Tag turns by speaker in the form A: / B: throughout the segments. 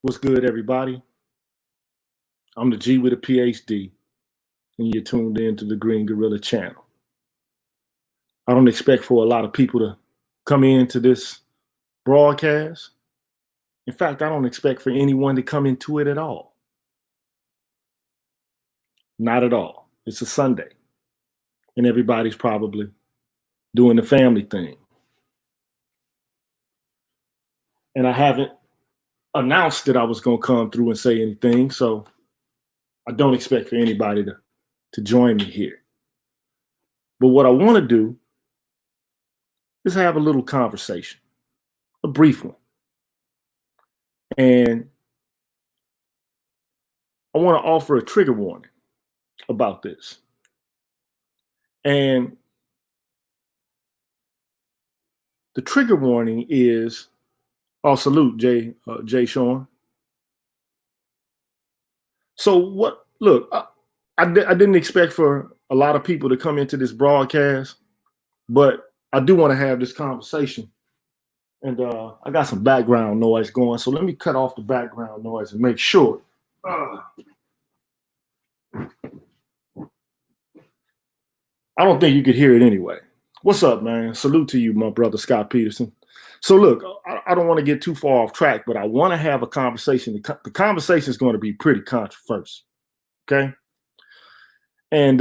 A: What's good, everybody? I'm the G with a PhD, and you're tuned in to the Green Gorilla channel. I don't expect for a lot of people to come into this broadcast. In fact, I don't expect for anyone to come into it at all. Not at all. It's a Sunday, and everybody's probably doing the family thing. And I haven't announced that I was going to come through and say anything, so I don't expect for anybody to join me here. But what I want to do is have a little conversation, a brief one. And I want to offer a trigger warning about this. And the trigger warning is, salute, Jay Sean. So look, I didn't expect for a lot of people to come into this broadcast, but I do want to have this conversation. And I got some background noise going, so let me cut off the background noise and make sure. I don't think you could hear it anyway. What's up, man? Salute to you, my brother, Scott Peterson. So look, I don't want to get too far off track, but I want to have a conversation. The conversation is going to be pretty controversial, okay? And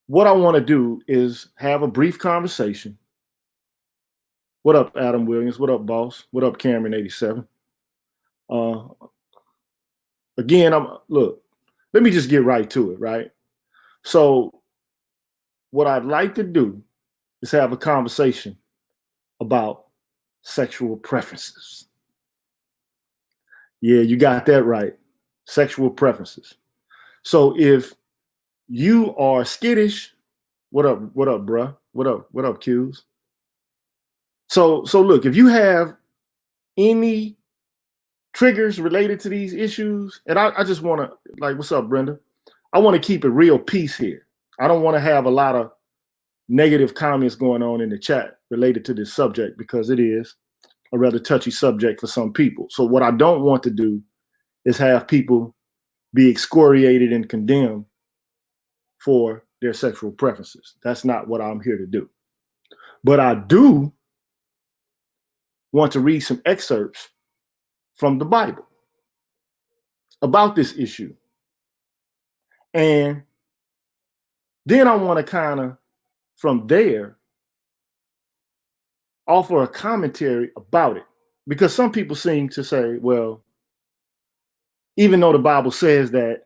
A: what I want to do is have a brief conversation. What up, Adam Williams? What up, boss? What up, Cameron 87? Again, look, let me just get right to it, right? So what I'd like to do is have a conversation about sexual preferences. Yeah, you got that right. Sexual preferences. So if you are skittish, what up, bruh? What up, Qs? So look, if you have any triggers related to these issues, and I just want to, like, what's up, Brenda? I want to keep it real peace here. I don't want to have a lot of negative comments going on in the chat related to this subject because it is a rather touchy subject for some people. So what I don't want to do is have people be excoriated and condemned for their sexual preferences. That's not what I'm here to do. But I do want to read some excerpts from the Bible about this issue. And then I want to kind of, from there, offer a commentary about it. Because some people seem to say, well, even though the Bible says that,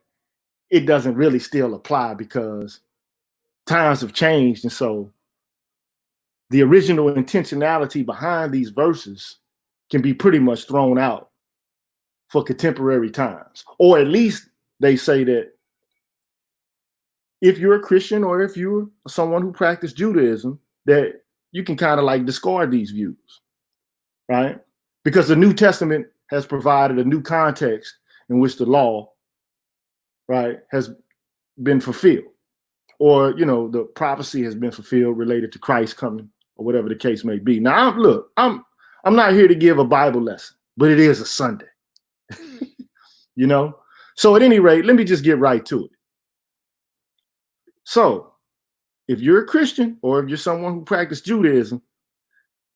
A: it doesn't really still apply because times have changed. And so the original intentionality behind these verses can be pretty much thrown out for contemporary times. Or at least they say that if you're a Christian or if you're someone who practiced Judaism, that you can kind of like discard these views, right? Because the New Testament has provided a new context in which the law, right, has been fulfilled, or, you know, the prophecy has been fulfilled related to Christ coming, or whatever the case may be. Now, I'm not here to give a Bible lesson, but it is a Sunday, you know? So at any rate, let me just get right to it. So if you're a Christian or if you're someone who practiced Judaism,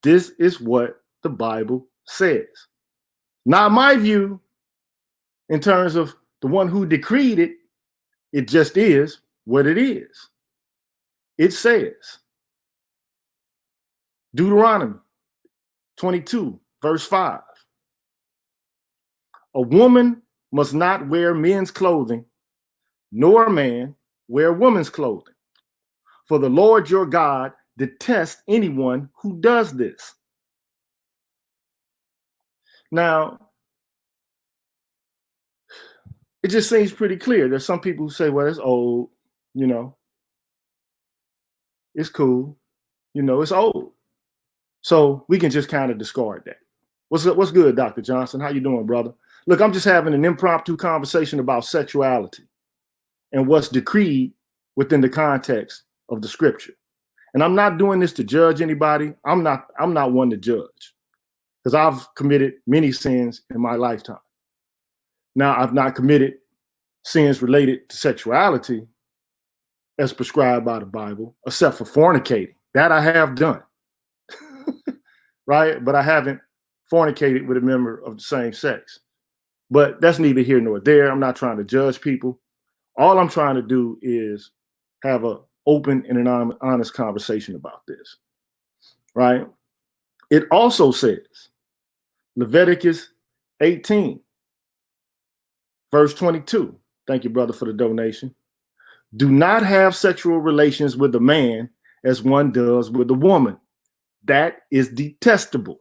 A: this is what the Bible says. Not my view in terms of the one who decreed it. It just is what it is. It says, Deuteronomy 22, verse 5. A woman must not wear men's clothing, nor a man wear woman's clothing. For the Lord your God detests anyone who does this. Now, it just seems pretty clear. There's some people who say, well, it's old, you know, it's cool, you know, it's old. So we can just kind of discard that. What's good, Dr. Johnson? How you doing, brother? Look, I'm just having an impromptu conversation about sexuality and what's decreed within the context of the scripture. And I'm not doing this to judge anybody. I'm not one to judge. because I've committed many sins in my lifetime. Now, I've not committed sins related to sexuality as prescribed by the Bible, except for fornicating. That I have done, right? But I haven't fornicated with a member of the same sex. But that's neither here nor there. I'm not trying to judge people. All I'm trying to do is have an open and an honest conversation about this, right? It also says, Leviticus 18, verse 22. Thank you, brother, for the donation. Do not have sexual relations with a man as one does with a woman. That is detestable.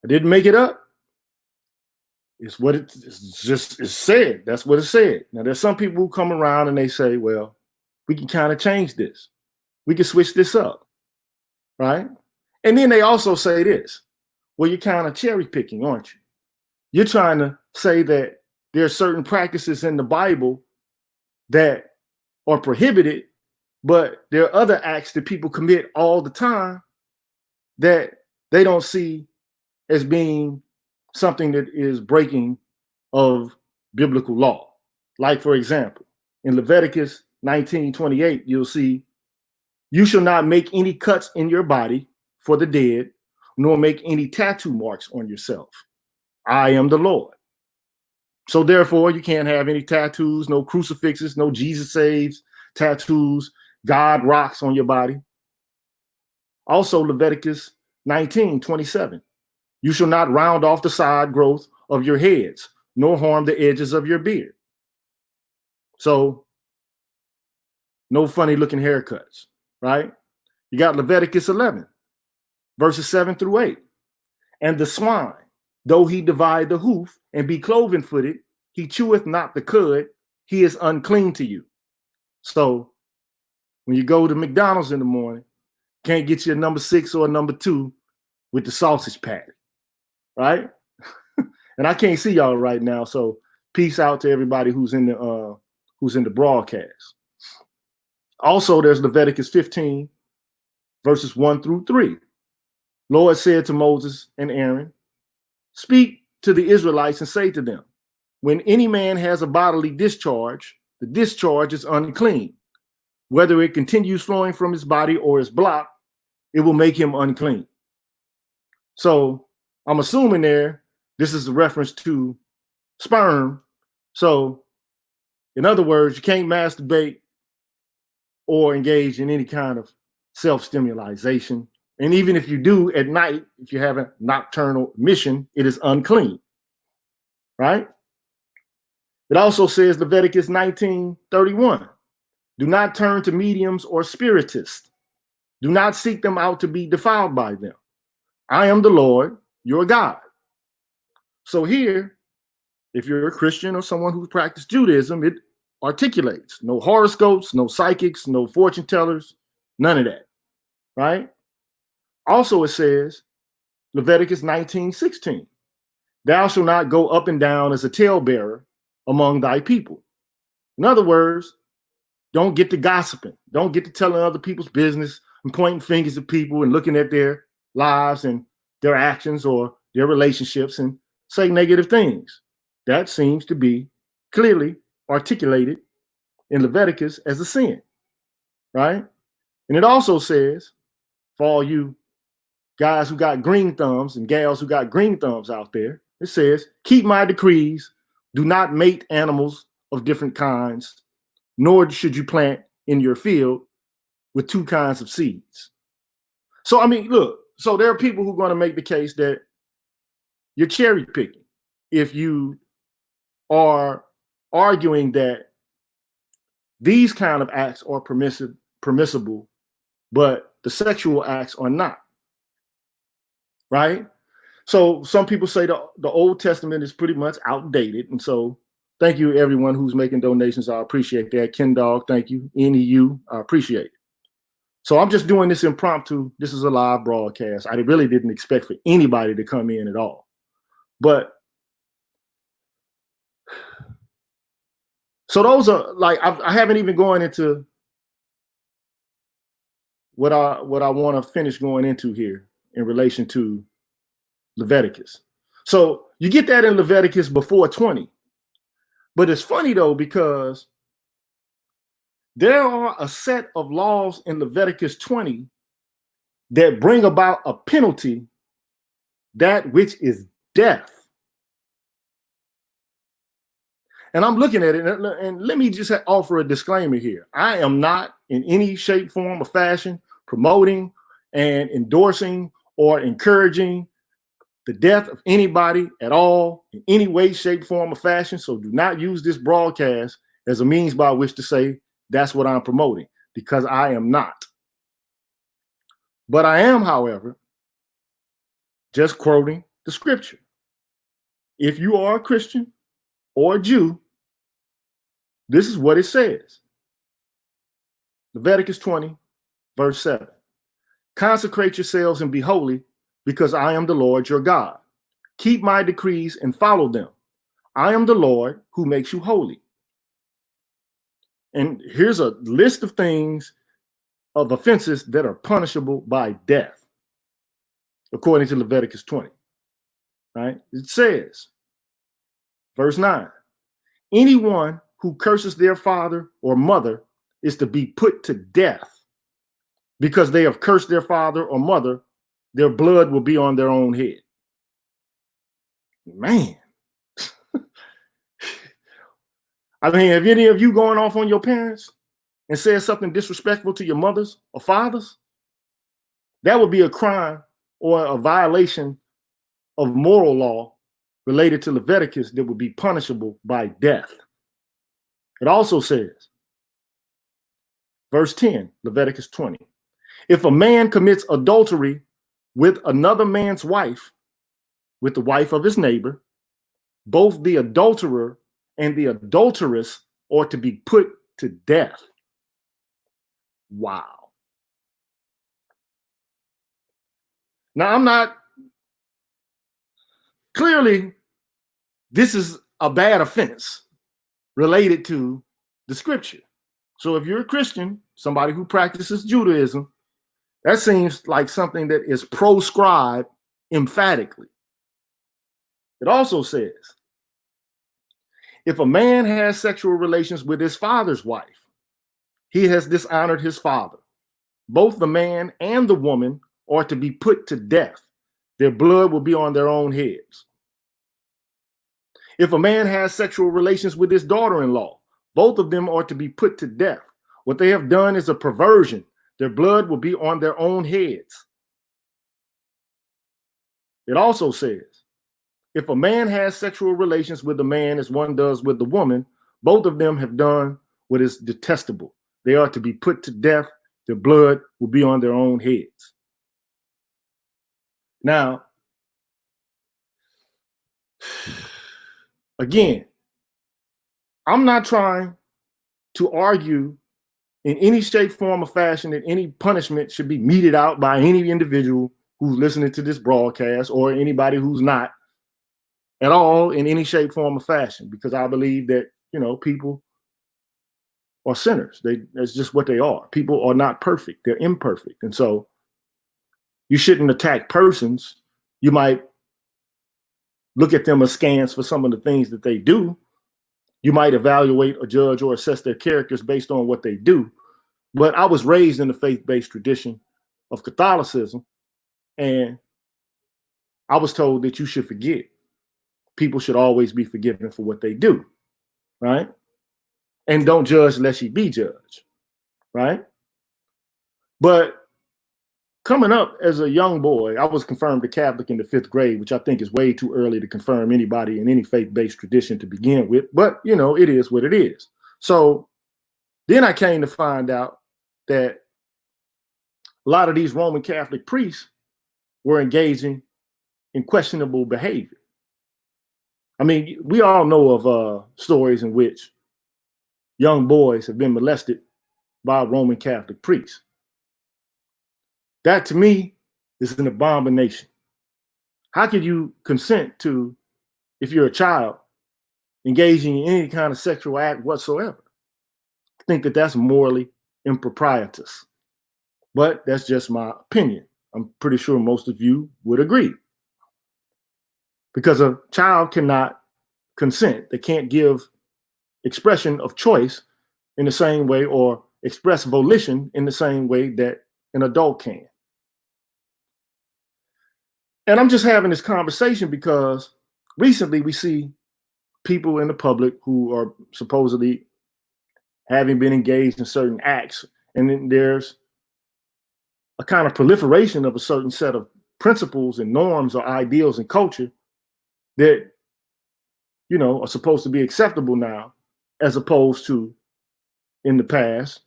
A: I didn't make it up. It's what it's said. That's what it said. Now, there's some people who come around and they say, well, we can kind of change this. We can switch this up, right? And then they also say this, well, you're kind of cherry picking, aren't you? You're trying to say that there are certain practices in the Bible that are prohibited, but there are other acts that people commit all the time that they don't see as being something that is breaking of biblical law. Like, for example, in Leviticus 19:28, you'll see, you shall not make any cuts in your body for the dead, nor make any tattoo marks on yourself. I am the Lord. So therefore, you can't have any tattoos, no crucifixes, no Jesus saves tattoos, God rocks on your body. Also, Leviticus 19:27. You shall not round off the side growth of your heads, nor harm the edges of your beard. So, no funny looking haircuts, right? You got Leviticus 11, verses 7 through 8. And the swine, though he divide the hoof and be cloven footed, he cheweth not the cud, he is unclean to you. So, when you go to McDonald's in the morning, can't get you a number 6 or a number 2 with the sausage patty, right? And I can't see y'all right now, so peace out to everybody who's in the broadcast. Also, there's Leviticus 15, verses 1 through 3. Lord said to Moses and Aaron, speak to the Israelites and say to them, when any man has a bodily discharge, the discharge is unclean. Whether it continues flowing from his body or is blocked, it will make him unclean. So I'm assuming this is a reference to sperm. So in other words, you can't masturbate or engage in any kind of self-stimulation. And even if you do at night, if you have a nocturnal emission, it is unclean, right? It also says, Leviticus 19:31, do not turn to mediums or spiritists. Do not seek them out to be defiled by them. I am the Lord, your God. So here, if you're a Christian or someone who's practiced Judaism, it articulates no horoscopes, no psychics, no fortune tellers, none of that, right? Also, it says, Leviticus 19:16, thou shalt not go up and down as a talebearer among thy people. In other words, don't get to gossiping. Don't get to telling other people's business and pointing fingers at people and looking at their lives and their actions or their relationships and say negative things. That seems to be clearly articulated in Leviticus as a sin, right? And it also says, for all you guys who got green thumbs and gals who got green thumbs out there, it says, keep my decrees, do not mate animals of different kinds, nor should you plant in your field with two kinds of seeds. So, I mean, look, so there are people who are going to make the case that you're cherry picking if you are arguing that these kind of acts are permissible, but the sexual acts are not, right? So some people say the Old Testament is pretty much outdated. And so thank you, everyone who's making donations. I appreciate that. Ken Dog, thank you. NEU, I appreciate it. So I'm just doing this impromptu. This is a live broadcast. I really didn't expect for anybody to come in at all. But so those are like, I haven't even gone into what I want to finish going into here. in relation to Leviticus. So you get that in Leviticus before 20. But it's funny though, because there are a set of laws in Leviticus 20 that bring about a penalty, that which is death. And I'm looking at it, and let me just offer a disclaimer here. I am not in any shape, form, or fashion promoting and endorsing or encouraging the death of anybody at all in any way, shape, form, or fashion. So do not use this broadcast as a means by which to say that's what I'm promoting, because I am not. But I am, however, just quoting the scripture. If you are a Christian or a Jew, this is what it says. Leviticus 20, verse 7. Consecrate yourselves and be holy, because I am the Lord your God. Keep my decrees and follow them. I am the Lord who makes you holy. And here's a list of things, of offenses that are punishable by death, according to Leviticus 20. Right? It says, verse 9, anyone who curses their father or mother is to be put to death. Because they have cursed their father or mother, their blood will be on their own head. Man. I mean, have any of you gone off on your parents and said something disrespectful to your mothers or fathers? That would be a crime or a violation of moral law related to Leviticus that would be punishable by death. It also says, verse 10, Leviticus 20, if a man commits adultery with another man's wife, with the wife of his neighbor, both the adulterer and the adulteress are to be put to death. Wow. Now, I'm not, clearly, this is a bad offense related to the scripture. So if you're a Christian, somebody who practices Judaism, that seems like something that is proscribed emphatically. It also says, if a man has sexual relations with his father's wife, he has dishonored his father. Both the man and the woman are to be put to death. Their blood will be on their own heads. If a man has sexual relations with his daughter-in-law, both of them are to be put to death. What they have done is a perversion. Their blood will be on their own heads. It also says, if a man has sexual relations with a man as one does with the woman, both of them have done what is detestable. They are to be put to death. Their blood will be on their own heads. Now, again, I'm not trying to argue in any shape, form, or fashion that any punishment should be meted out by any individual who's listening to this broadcast, or anybody who's not at all in any shape, form, or fashion, because I believe that, people are sinners. That's just what they are. People are not perfect. They're imperfect. And so you shouldn't attack persons. You might look at them askance for some of the things that they do. You might evaluate or judge or assess their characters based on what they do. But I was raised in the faith-based tradition of Catholicism, and I was told that you should forgive. People should always be forgiven for what they do, right? And don't judge lest ye be judged, right? But coming up as a young boy, I was confirmed a Catholic in the 5th grade, which I think is way too early to confirm anybody in any faith-based tradition to begin with. But, it is what it is. So then I came to find out that a lot of these Roman Catholic priests were engaging in questionable behavior. I mean, we all know of stories in which young boys have been molested by Roman Catholic priests. That, to me, is an abomination. How could you consent to, if you're a child, engaging in any kind of sexual act whatsoever? I think that that's morally improprietous. But that's just my opinion. I'm pretty sure most of you would agree. Because a child cannot consent. They can't give expression of choice in the same way or express volition in the same way that an adult can. And I'm just having this conversation because recently we see people in the public who are supposedly having been engaged in certain acts, and then there's a kind of proliferation of a certain set of principles and norms or ideals and culture that, you know, are supposed to be acceptable now as opposed to in the past.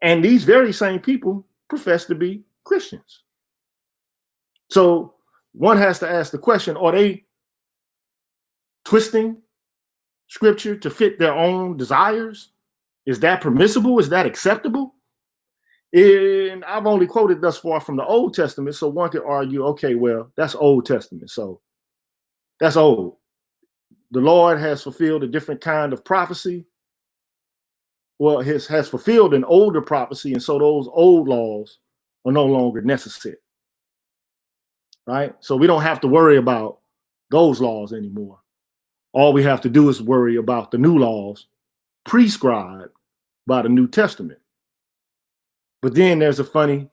A: And these very same people profess to be Christians. So one has to ask the question, are they twisting scripture to fit their own desires? Is that permissible? Is that acceptable? And I've only quoted thus far from the Old Testament, so one could argue, okay, well, that's Old Testament, so that's old. The Lord has fulfilled a different kind of prophecy. Well, has fulfilled an older prophecy, and so those old laws are no longer necessary, right? So we don't have to worry about those laws anymore. All we have to do is worry about the new laws prescribed by the New Testament. But then there's a funny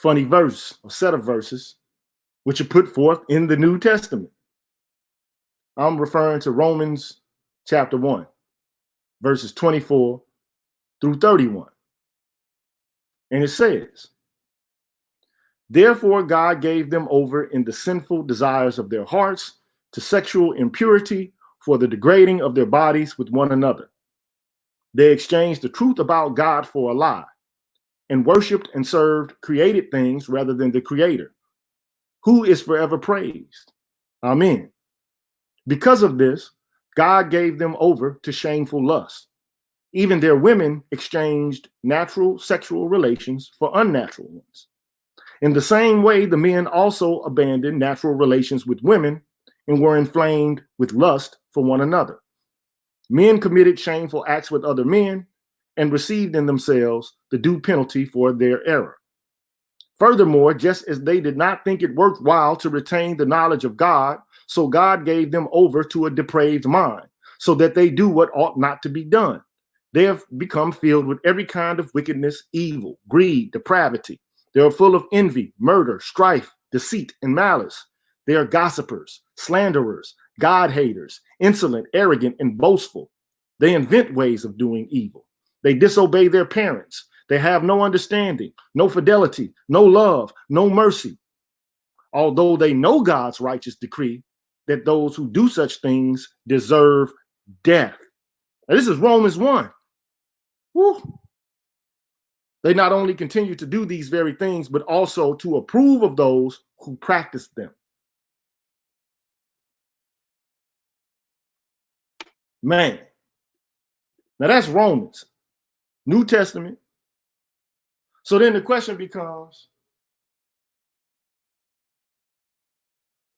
A: verse, a set of verses, which are put forth in the New Testament. I'm referring to Romans chapter 1, verses 24 through 31. And it says, therefore God gave them over in the sinful desires of their hearts to sexual impurity for the degrading of their bodies with one another. They exchanged the truth about God for a lie and worshiped and served created things rather than the Creator, who is forever praised. Amen. Because of this, God gave them over to shameful lust. Even their women exchanged natural sexual relations for unnatural ones. In the same way, the men also abandoned natural relations with women and were inflamed with lust for one another. Men committed shameful acts with other men and received in themselves the due penalty for their error. Furthermore, just as they did not think it worthwhile to retain the knowledge of God, so God gave them over to a depraved mind, so that they do what ought not to be done. They have become filled with every kind of wickedness, evil, greed, depravity. They are full of envy, murder, strife, deceit, and malice. They are gossipers, slanderers, God-haters, insolent, arrogant, and boastful. They invent ways of doing evil. They disobey their parents. They have no understanding, no fidelity, no love, no mercy. Although they know God's righteous decree that those who do such things deserve death. Now, this is Romans 1. Woo. They not only continue to do these very things, but also to approve of those who practice them. Man, now that's Romans, New Testament. So then the question becomes,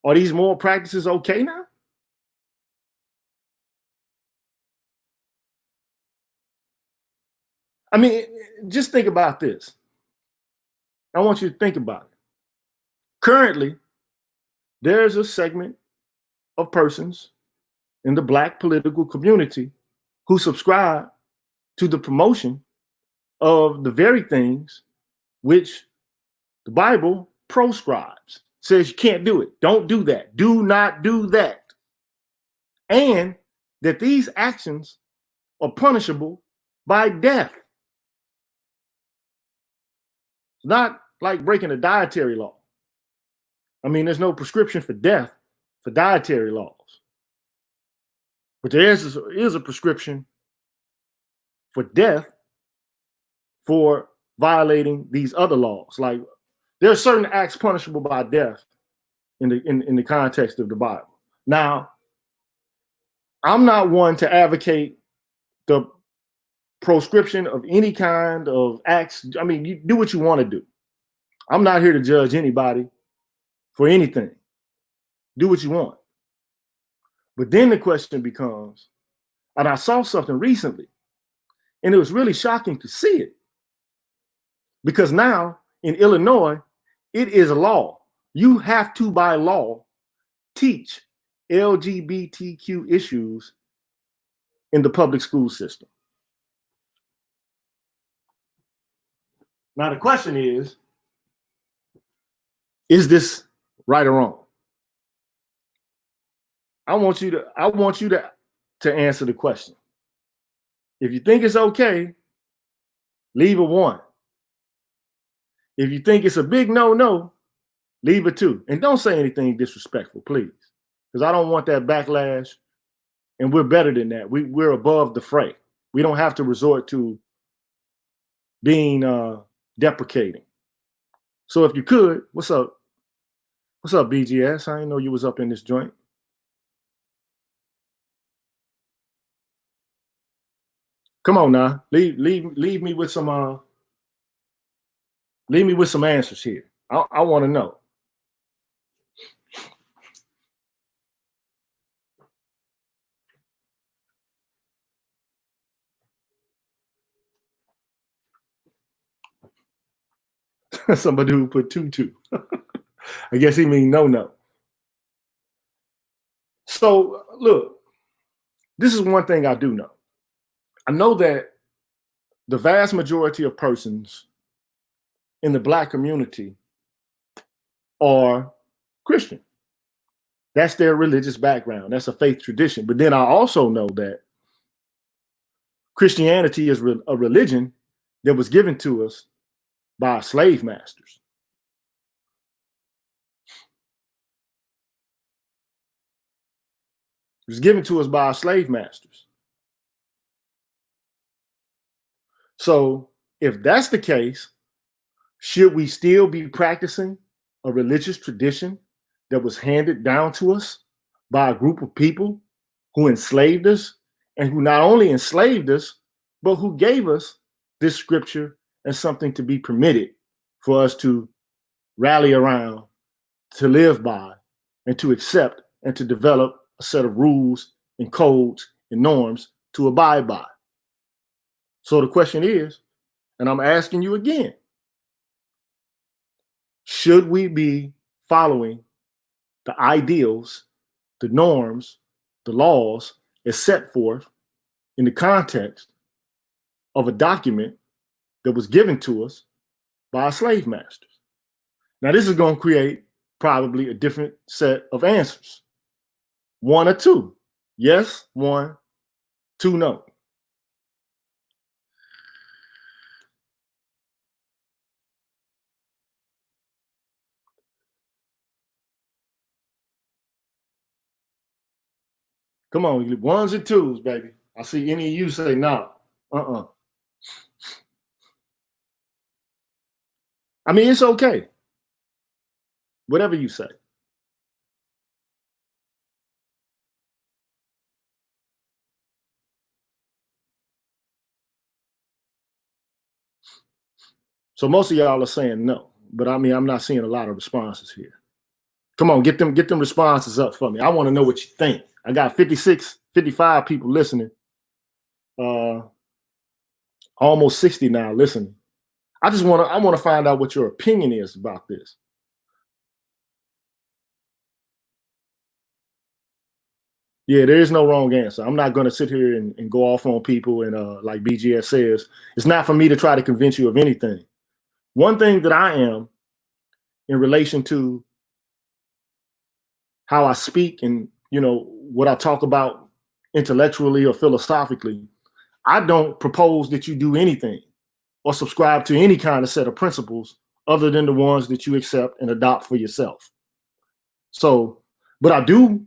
A: are these moral practices okay now? I mean, just think about this. I want you to think about it. Currently, there's a segment of persons in the Black political community who subscribe to the promotion of the very things which the Bible proscribes, says you can't do it. Don't do that. Do not do that. And that these actions are punishable by death. It's not like breaking a dietary law. I mean, there's no prescription for death for dietary laws. But there is a prescription for death for violating these other laws. Like, there are certain acts punishable by death in the context of the Bible. Now, I'm not one to advocate the proscription of any kind of acts. I mean, you do what you want to do. I'm not here to judge anybody for anything. Do what you want. But then the question becomes, and I saw something recently, and it was really shocking to see it. Because now in Illinois, it is law. You have to, by law, teach LGBTQ issues in the public school system. Now the question is this right or wrong? I want you to answer the question. If you think it's okay, leave a 1. If you think it's a big no, leave a 2. And don't say anything disrespectful, please, because I don't want that backlash. And we're better than that. We're above the fray. We don't have to resort to being deprecating. So if you could, what's up? What's up, BGS? I didn't know you was up in this joint. Come on now, leave me with some answers here. I want to know. Somebody who put 2. I guess he mean no. So look, this is one thing I do know. I know that the vast majority of persons in the Black community are Christian. That's their religious background. That's a faith tradition. But then I also know that Christianity is a religion that was given to us by slave masters. It was given to us by our slave masters. So if that's the case, should we still be practicing a religious tradition that was handed down to us by a group of people who enslaved us, and who not only enslaved us, but who gave us this scripture as something to be permitted for us to rally around, to live by, and to accept, and to develop a set of rules and codes and norms to abide by? So the question is, and I'm asking you again, should we be following the ideals, the norms, the laws as set forth in the context of a document that was given to us by our slave masters? Now, this is going to create probably a different set of answers. 1 or 2. Yes, 1, 2, no. Come on, 1s and 2s, baby. I see any of you say no. I mean, it's okay. Whatever you say. So most of y'all are saying no, but I mean, I'm not seeing a lot of responses here. Come on, get them responses up for me. I want to know what you think. I got 56, 55 people listening. Almost 60 now listening. I want to find out what your opinion is about this. Yeah, there is no wrong answer. I'm not going to sit here and go off on people and like BGS says, it's not for me to try to convince you of anything. One thing that I am in relation to how I speak and, you know, what I talk about intellectually or philosophically, I don't propose that you do anything or subscribe to any kind of set of principles other than the ones that you accept and adopt for yourself. So, but I do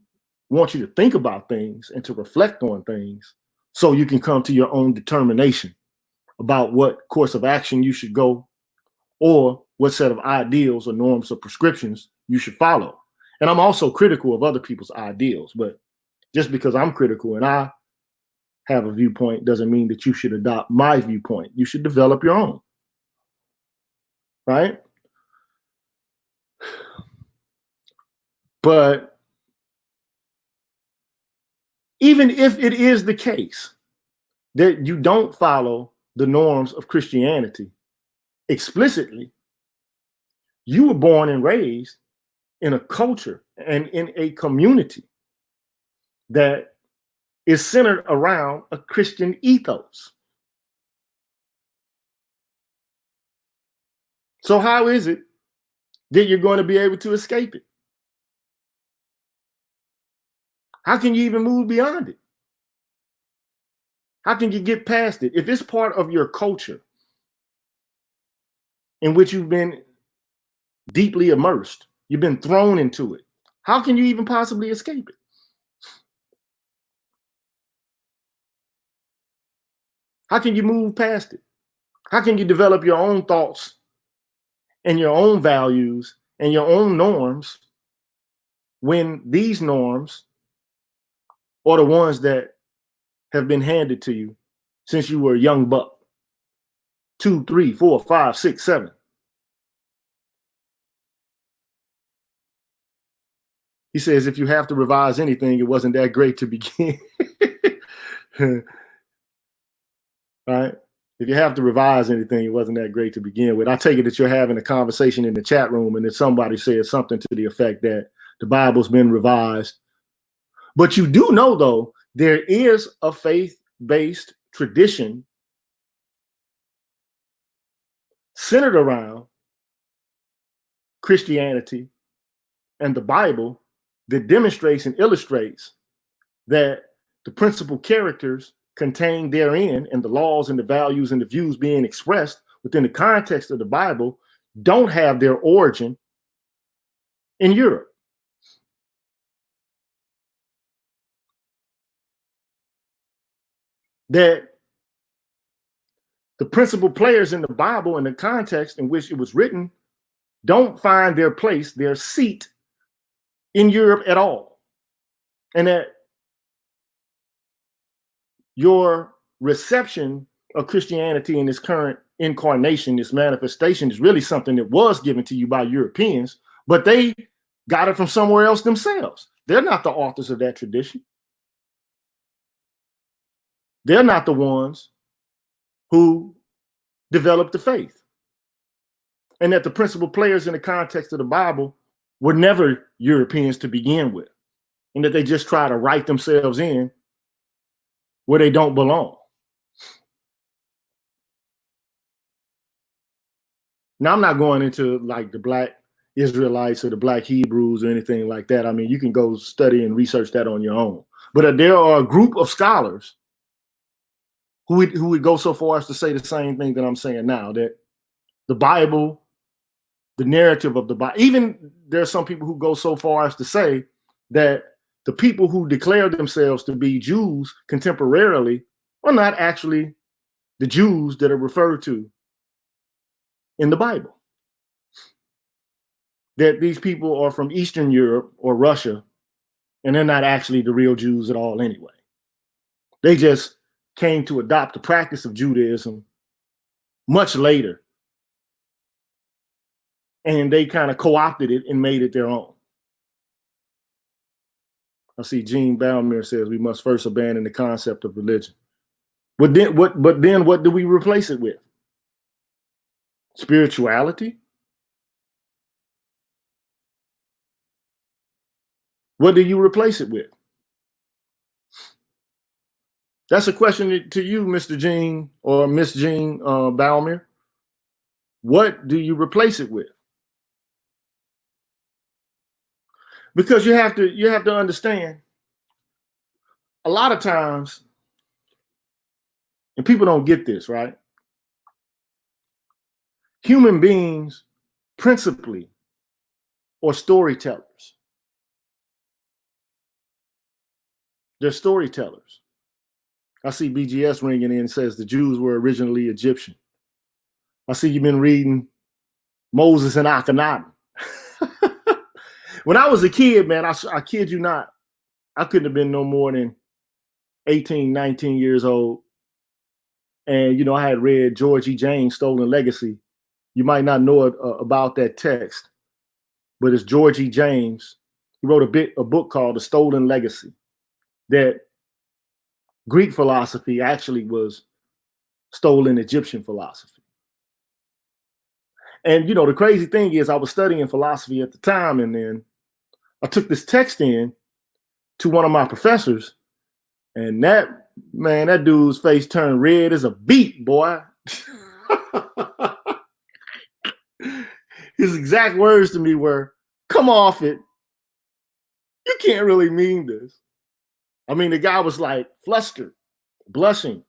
A: want you to think about things and to reflect on things so you can come to your own determination about what course of action you should go or what set of ideals or norms or prescriptions you should follow. And I'm also critical of other people's ideals, but just because I'm critical and I have a viewpoint doesn't mean that you should adopt my viewpoint. You should develop your own, right? But even if it is the case that you don't follow the norms of Christianity explicitly, You were born and raised in a culture and in a community that is centered around a Christian ethos. So how is it that you're going to be able to escape it? How can you even move beyond it? How can you get past it? If it's part of your culture in which you've been deeply immersed, you've been thrown into it, how can you even possibly escape it? How can you move past it? How can you develop your own thoughts and your own values and your own norms when these norms are the ones that have been handed to you since you were a young buck? 2, 3, 4, 5, 6, 7. He says, if you have to revise anything, it wasn't that great to begin. Right? If you have to revise anything, it wasn't that great to begin with. I take it that you're having a conversation in the chat room and that somebody says something to the effect that the Bible's been revised. But you do know, though, there is a faith-based tradition centered around Christianity and the Bible that demonstrates and illustrates that the principal characters contained therein and the laws and the values and the views being expressed within the context of the Bible don't have their origin in Europe. That the principal players in the Bible and the context in which it was written don't find their place, their seat in Europe at all. And that your reception of Christianity in its current incarnation, this manifestation, is really something that was given to you by Europeans, but they got it from somewhere else themselves. They're not the authors of that tradition. They're not the ones who developed the faith. And that the principal players in the context of the Bible were never Europeans to begin with, and that they just try to write themselves in where they don't belong. Now, I'm not going into like the Black Israelites or the Black Hebrews or anything like that. I mean, you can go study and research that on your own. But there are a group of scholars who would go so far as to say the same thing that I'm saying now, that the Bible, the narrative of the Bible, even there are some people who go so far as to say that the people who declare themselves to be Jews contemporarily are not actually the Jews that are referred to in the Bible. That these people are from Eastern Europe or Russia, and they're not actually the real Jews at all anyway. They just came to adopt the practice of Judaism much later, and they kind of co-opted it and made it their own. I see Gene Balmer says we must first abandon the concept of religion. But then what do we replace it with? Spirituality? What do you replace it with? That's a question to you, Mr. Gene or Miss Gene Balmer. What do you replace it with? Because you have to understand, a lot of times, and people don't get this, right? Human beings principally are storytellers. They're storytellers. I see BGS ringing in and says the Jews were originally Egyptian. I see you've been reading Moses and Akhenaten. When I was a kid, man, I kid you not, I couldn't have been no more than 18, 19 years old. And, you know, I had read George E. James' Stolen Legacy. You might not know about that text, but it's George E. James. He wrote a book called The Stolen Legacy, that Greek philosophy actually was stolen Egyptian philosophy. And the crazy thing is, I was studying philosophy at the time, and then I took this text in to one of my professors, and that dude's face turned red as a beet, boy. His exact words to me were, "Come off it. You can't really mean this." I mean, the guy was like flustered, blushing.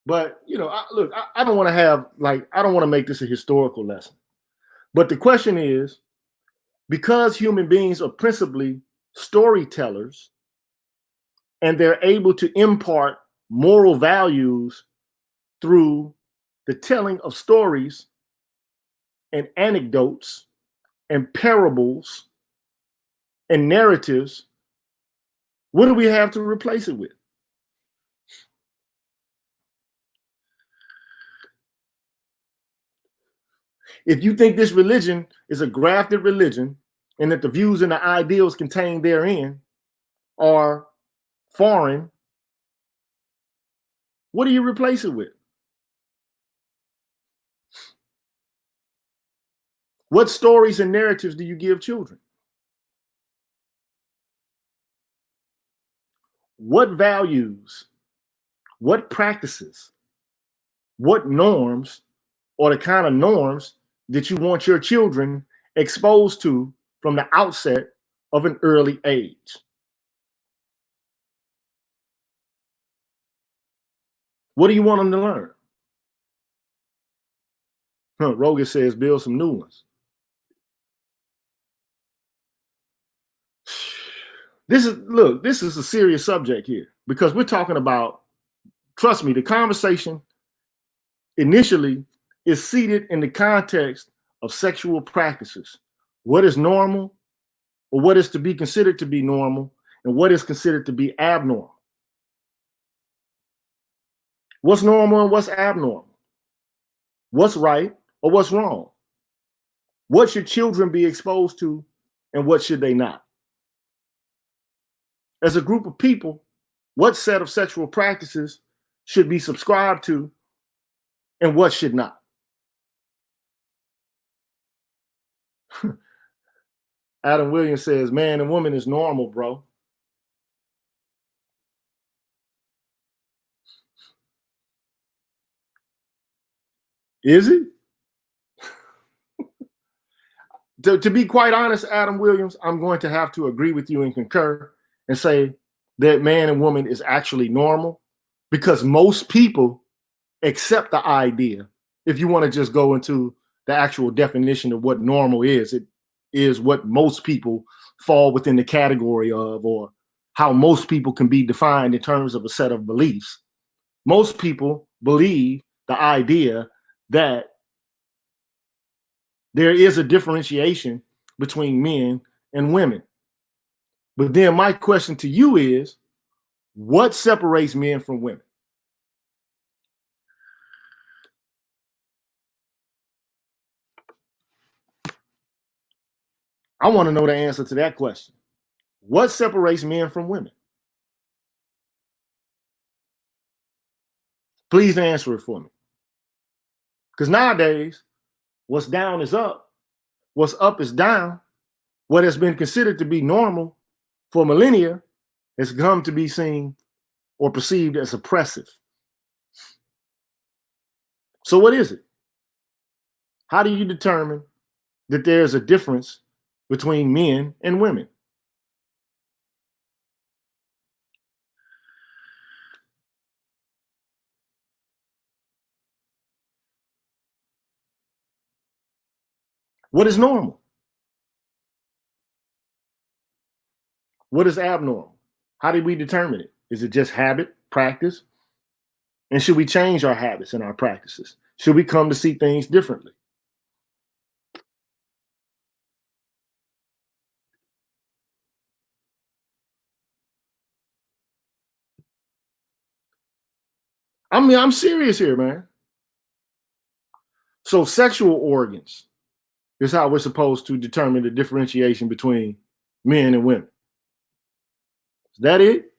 A: But I don't want to I don't want to make this a historical lesson. But the question is, because human beings are principally storytellers and they're able to impart moral values through the telling of stories and anecdotes and parables and narratives, what do we have to replace it with? If you think this religion is a grafted religion and that the views and the ideals contained therein are foreign, what do you replace it with? What stories and narratives do you give children? What values, what practices, what norms are the kind of norms that you want your children exposed to from the outset of an early age? What do you want them to learn? Rogan says build some new ones. This is a serious subject here because we're talking about, trust me, the conversation initially is seated in the context of sexual practices. What is normal, or what is to be considered to be normal, and what is considered to be abnormal? What's normal and what's abnormal? What's right or what's wrong? What should children be exposed to and what should they not? As a group of people, what set of sexual practices should be subscribed to and what should not? Adam Williams says, man and woman is normal, bro. Is it? To be quite honest, Adam Williams, I'm going to have to agree with you and concur and say that man and woman is actually normal because most people accept the idea. If you want to just go into the actual definition of what normal is, it is what most people fall within the category of, or how most people can be defined in terms of a set of beliefs. Most people believe the idea that there is a differentiation between men and women. But then my question to you is, what separates men from women? I want to know the answer to that question. What separates men from women? Please answer it for me. Because nowadays, what's down is up, what's up is down. What has been considered to be normal for millennia has come to be seen or perceived as oppressive. So what is it? How do you determine that there's a difference between men and women? What is normal? What is abnormal? How do we determine it? Is it just habit, practice? And should we change our habits and our practices? Should we come to see things differently? I mean, I'm serious here, man. So, sexual organs is how we're supposed to determine the differentiation between men and women. Is that it?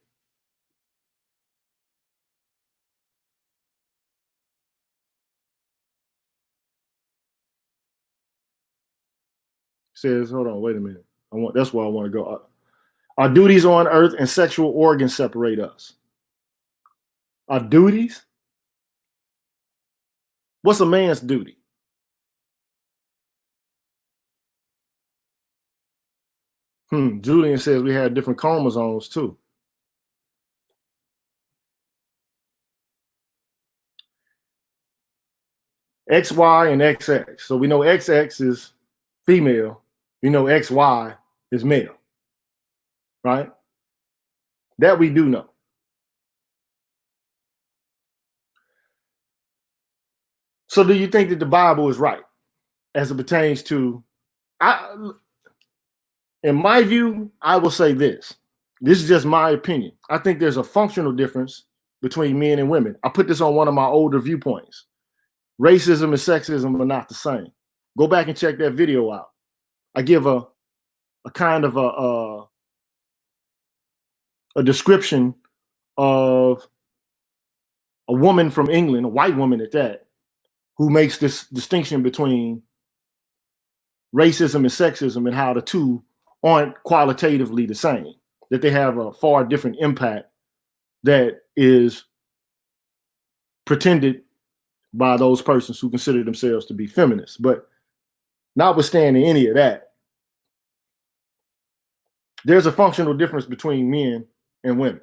A: says, hold on, wait a minute. That's where I want to go. Our duties on earth and sexual organs separate us. Our duties? What's a man's duty? Julian says we have different chromosomes too. XY and XX. So we know XX is female. We know XY is male. Right? That we do know. So do you think that the Bible is right as it pertains to, in my view, I will say this. This is just my opinion. I think there's a functional difference between men and women. I put this on one of my older viewpoints. Racism and sexism are not the same. Go back and check that video out. I give a kind of a description of a woman from England, a white woman at that, who makes this distinction between racism and sexism and how the two aren't qualitatively the same, that they have a far different impact that is pretended by those persons who consider themselves to be feminists. But notwithstanding any of that, there's a functional difference between men and women.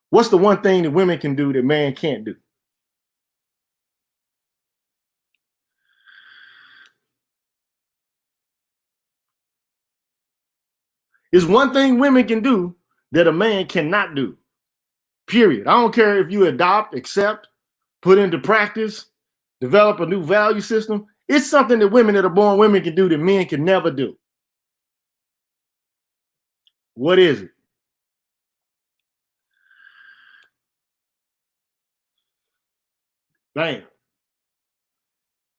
A: What's the one thing that women can do that man can't do? There's one thing women can do that a man cannot do. Period. I don't care if you adopt, accept, put into practice, develop a new value system. It's something that women that are born women can do that men can never do. What is it? Bam.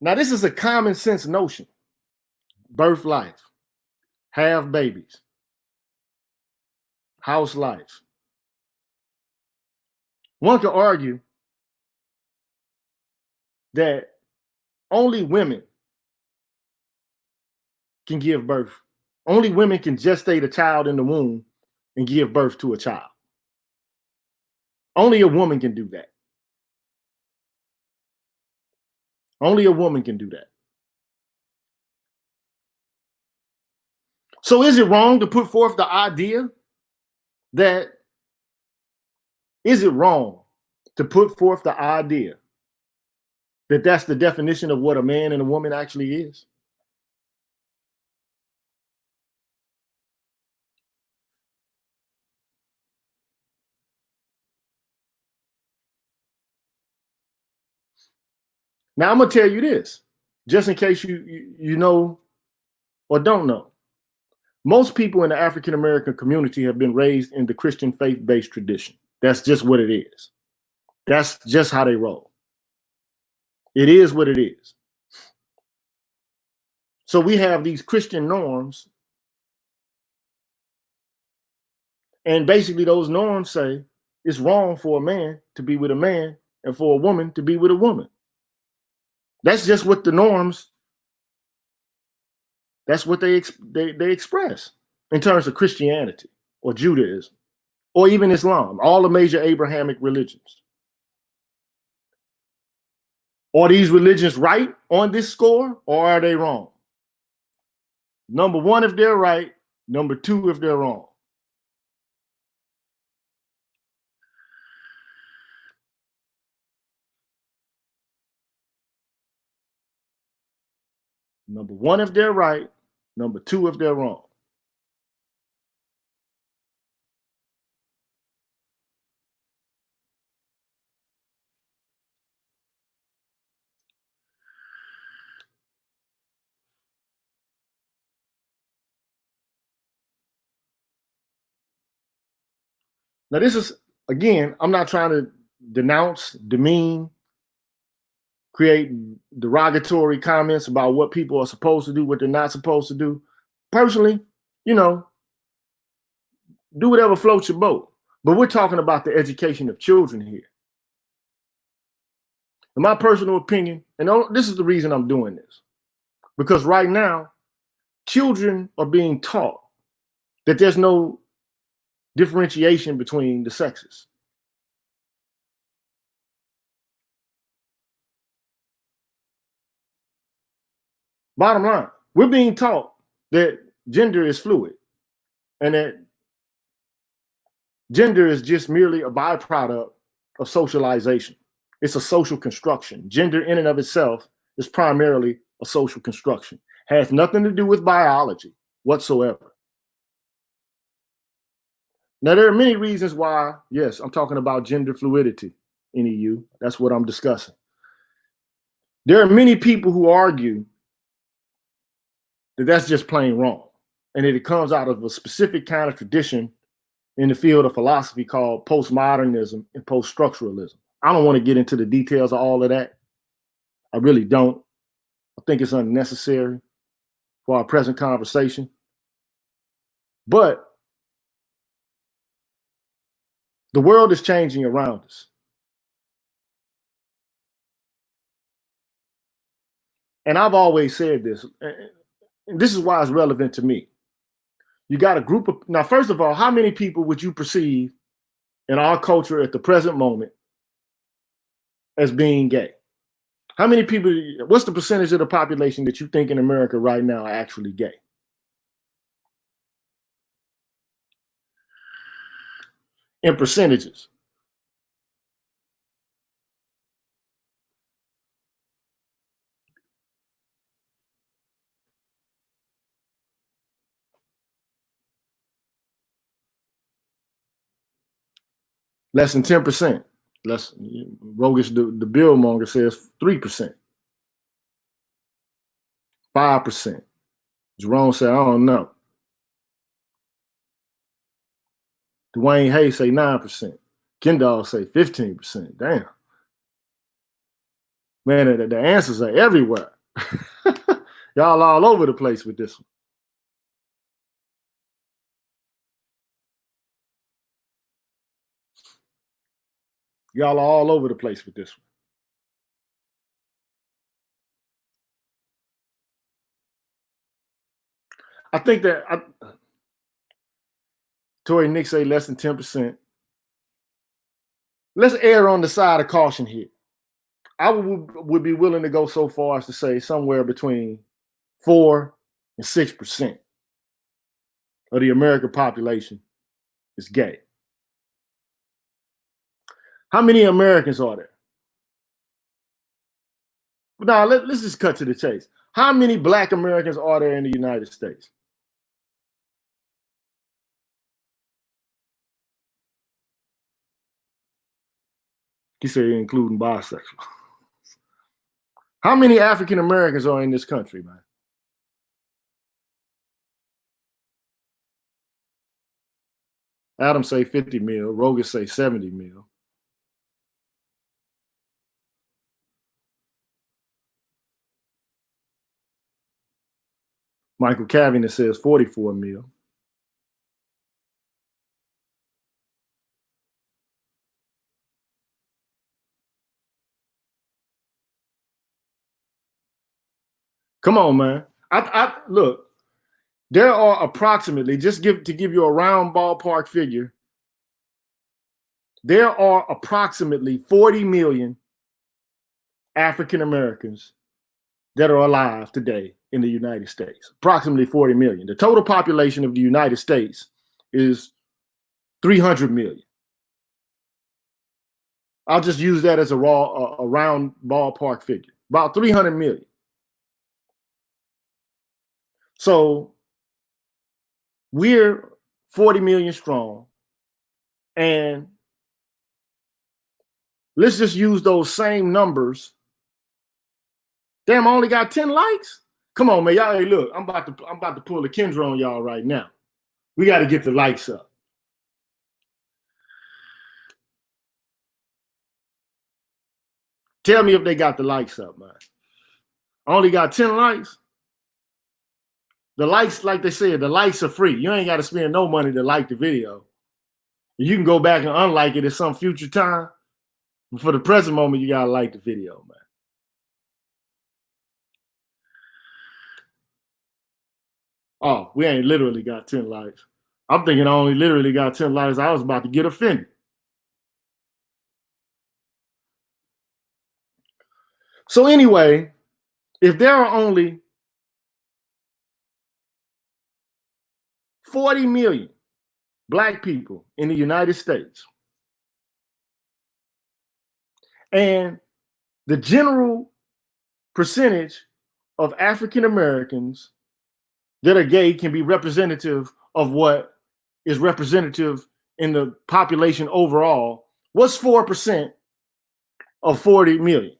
A: Now, this is a common sense notion. Birth life, have babies, house life. One could argue that only women can give birth. Only women can gestate a child in the womb and give birth to a child. Only a woman can do that. Only a woman can do that. So is it wrong to put forth the idea that, is it wrong to put forth the idea that that's the definition of what a man and a woman actually is? Now, I'm going to tell you this, just in case you know or don't know. Most people in the African American community have been raised in the Christian faith-based tradition. That's just what it is. That's just how they roll. It is what it is. So we have these Christian norms, and basically those norms say it's wrong for a man to be with a man and for a woman to be with a woman. That's just what the norms, that's what they express in terms of Christianity or Judaism or even Islam, all the major Abrahamic religions. Are these religions right on this score, or are they wrong? Number one, if they're right. Number two, if they're wrong. Number one, if they're right. Number two, if they're wrong. Now, this is, again, I'm not trying to denounce, demean, create derogatory comments about what people are supposed to do, what they're not supposed to do. Personally, do whatever floats your boat. But we're talking about the education of children here. In my personal opinion, and this is the reason I'm doing this. Because right now, children are being taught that there's no differentiation between the sexes. Bottom line, we're being taught that gender is fluid and that gender is just merely a byproduct of socialization. It's a social construction. Gender in and of itself is primarily a social construction. Has nothing to do with biology whatsoever. Now, there are many reasons why, yes, I'm talking about gender fluidity in EU. That's what I'm discussing. There are many people who argue that that's just plain wrong and that it comes out of a specific kind of tradition in the field of philosophy called postmodernism and post-structuralism. I don't want to get into the details of all of that. I really don't. I think it's unnecessary for our present conversation. But the world is changing around us. And I've always said this, and this is why it's relevant to me. You got a group of, now, first of all, how many people would you perceive in our culture at the present moment as being gay? How many people, what's the percentage of the population that you think in America right now are actually gay? In percentages. Less than 10%. Less, Rogish, the billmonger says 3%. 5%. Jerome said, I don't know. Dwayne Hayes say 9%. Kendall say 15%. Damn. Man, the answers are everywhere. Y'all all over the place with this one. Y'all are all over the place with this one. I think that Tory Nick say less than 10%. Let's err on the side of caution here. I would be willing to go so far as to say somewhere between 4 and 6% of the American population is gay. How many Americans are there? Now, let's just cut to the chase. How many Black Americans are there in the United States? He said including bisexual. How many African Americans are in this country, man? Adam say 50 mil, Rogan say 70 mil. Michael Cavendish says 44 mil. Come on, man. I look, there are approximately, to give you a round ballpark figure, there are approximately 40 million African Americans that are alive today in the United States. Approximately 40 million. The total population of the United States is 300 million. I'll just use that as a round ballpark figure. About 300 million. So we're 40 million strong, and let's just use those same numbers. Damn, I only got 10 likes. Come on, man. Y'all, hey, look, I'm about to pull a Kendra on y'all right now. We got to get the likes up. Tell me if they got the likes up, man. I only got 10 likes. The likes, like they said, the likes are free. You ain't got to spend no money to like the video. You can go back and unlike it at some future time. But for the present moment, you got to like the video, man. Oh, we ain't literally got 10 likes. I'm thinking I only literally got 10 likes. I was about to get offended. So anyway, if there are only 40 million Black people in the United States, and the general percentage of African Americans that are gay can be representative of what is representative in the population overall, what's 4% of 40 million?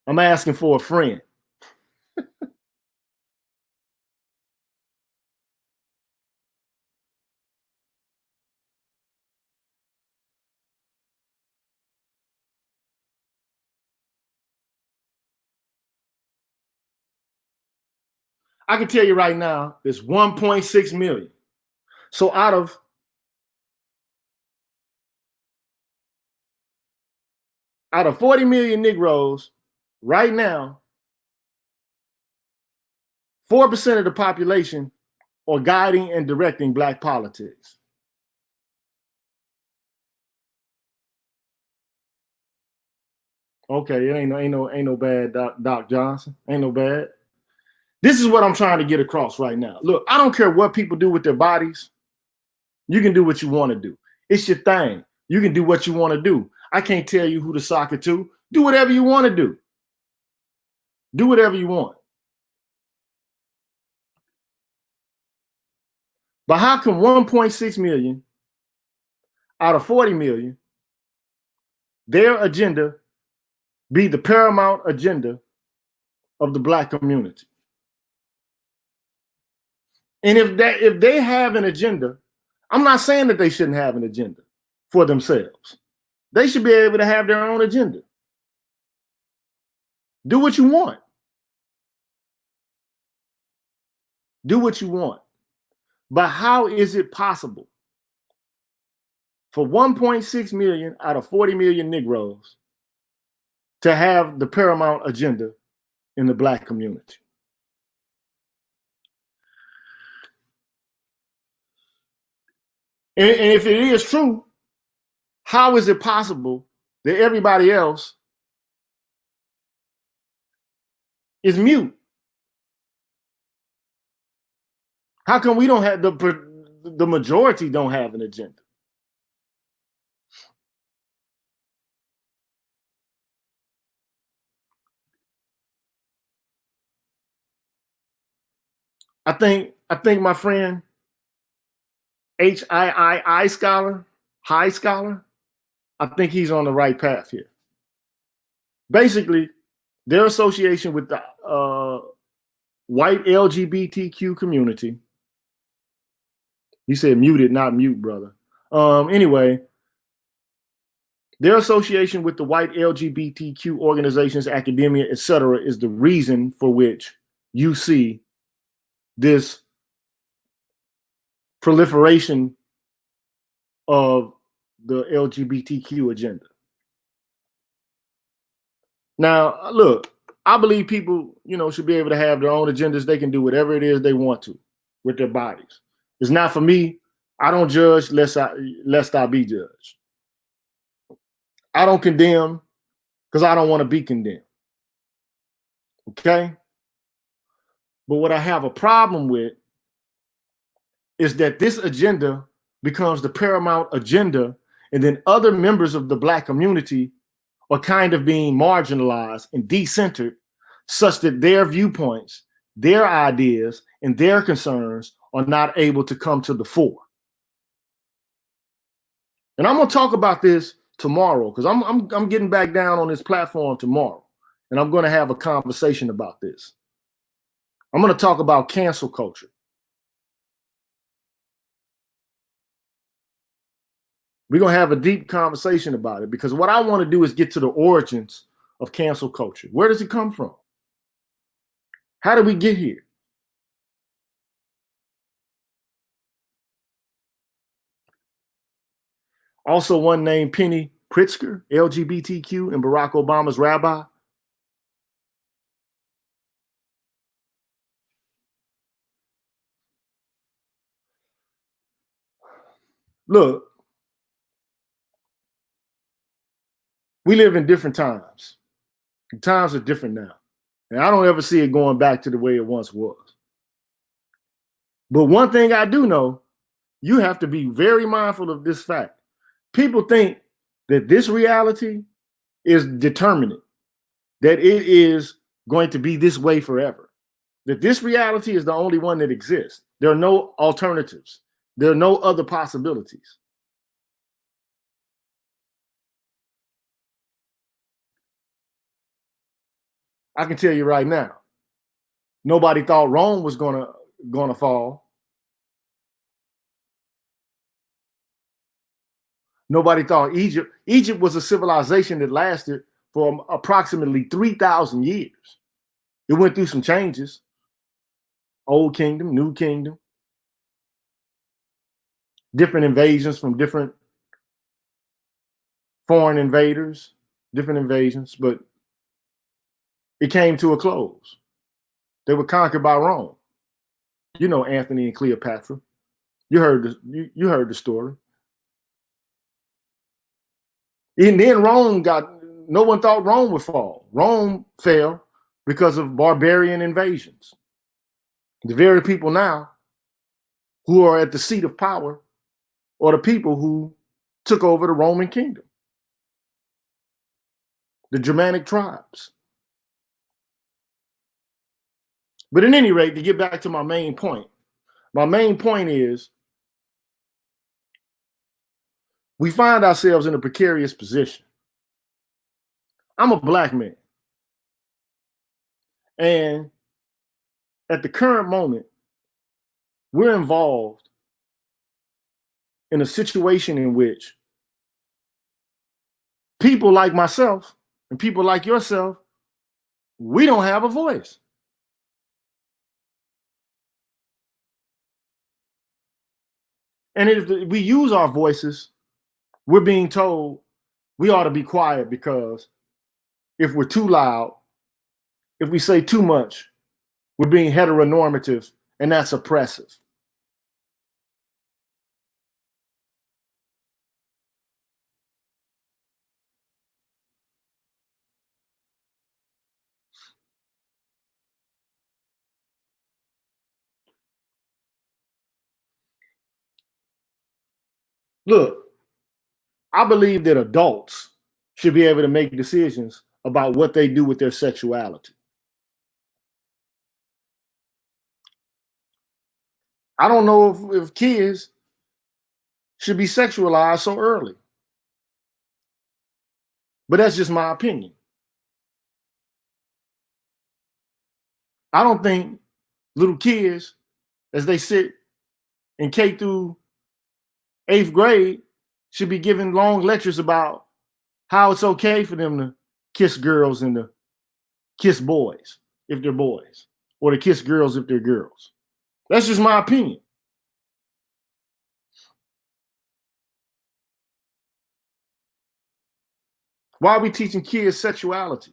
A: I'm asking for a friend. I can tell you right now, it's 1.6 million. So out of 40 million Negroes, right now, 4% of the population are guiding and directing Black politics. Okay, it ain't no bad, Doc Johnson. Ain't no bad. This is what I'm trying to get across right now. Look, I don't care what people do with their bodies. You can do what you want to do. It's your thing. You can do what you want to do. I can't tell you who to sock it to. Do whatever you want to do. Do whatever you want. But how can 1.6 million out of 40 million, their agenda be the paramount agenda of the Black community? And if they have an agenda, I'm not saying that they shouldn't have an agenda for themselves. They should be able to have their own agenda. Do what you want. Do what you want. But how is it possible for 1.6 million out of 40 million Negroes to have the paramount agenda in the Black community? And if it is true, how is it possible that everybody else is mute? How come we don't have the majority don't have an agenda? I think my friend HII scholar, high scholar, I think he's on the right path here. Basically, their association with the white LGBTQ community. You said muted, not mute, brother. Anyway, their association with the white LGBTQ organizations, academia, etc., is the reason for which you see this proliferation of the LGBTQ agenda. Now, look, I believe people, should be able to have their own agendas. They can do whatever it is they want to with their bodies. It's not for me. I don't judge lest I be judged. I don't condemn because I don't want to be condemned. Okay? But what I have a problem with is that this agenda becomes the paramount agenda, and then other members of the Black community are kind of being marginalized and decentered such that their viewpoints, their ideas, and their concerns are not able to come to the fore. And I'm going to talk about this tomorrow because I'm getting back down on this platform tomorrow, and I'm going to have a conversation about this. I'm going to talk about cancel culture. We're going to have a deep conversation about it because what I want to do is get to the origins of cancel culture. Where does it come from? How did we get here? Also, one named Penny Pritzker, LGBTQ, and Barack Obama's rabbi. Look, we live in different times. The times are different now. And I don't ever see it going back to the way it once was. But one thing I do know, you have to be very mindful of this fact. People think that this reality is determinate, that it is going to be this way forever, that this reality is the only one that exists. There are no alternatives. There are no other possibilities. I can tell you right now, nobody thought Rome was gonna fall. Nobody thought Egypt. Egypt was a civilization that lasted for approximately 3,000 years. It went through some changes. Old kingdom, new kingdom, different invasions from different foreign invaders, different invasions, but it came to a close. They were conquered by Rome. You know Anthony and Cleopatra. You heard the story. And then Rome no one thought Rome would fall. Rome fell because of barbarian invasions. The very people now who are at the seat of power are the people who took over the Roman kingdom, the Germanic tribes. But at any rate, to get back to my main point is we find ourselves in a precarious position. I'm a black man. And at the current moment, we're involved in a situation in which people like myself and people like yourself, we don't have a voice. And if we use our voices, we're being told we ought to be quiet because if we're too loud, if we say too much, we're being heteronormative, and that's oppressive. Look, I believe that adults should be able to make decisions about what they do with their sexuality. I don't know if kids should be sexualized so early, but that's just my opinion. I don't think little kids, as they sit in K through eighth grade, should be given long lectures about how it's okay for them to kiss girls and to kiss boys if they're boys, or to kiss girls if they're girls. That's just my opinion. Why are we teaching kids sexuality?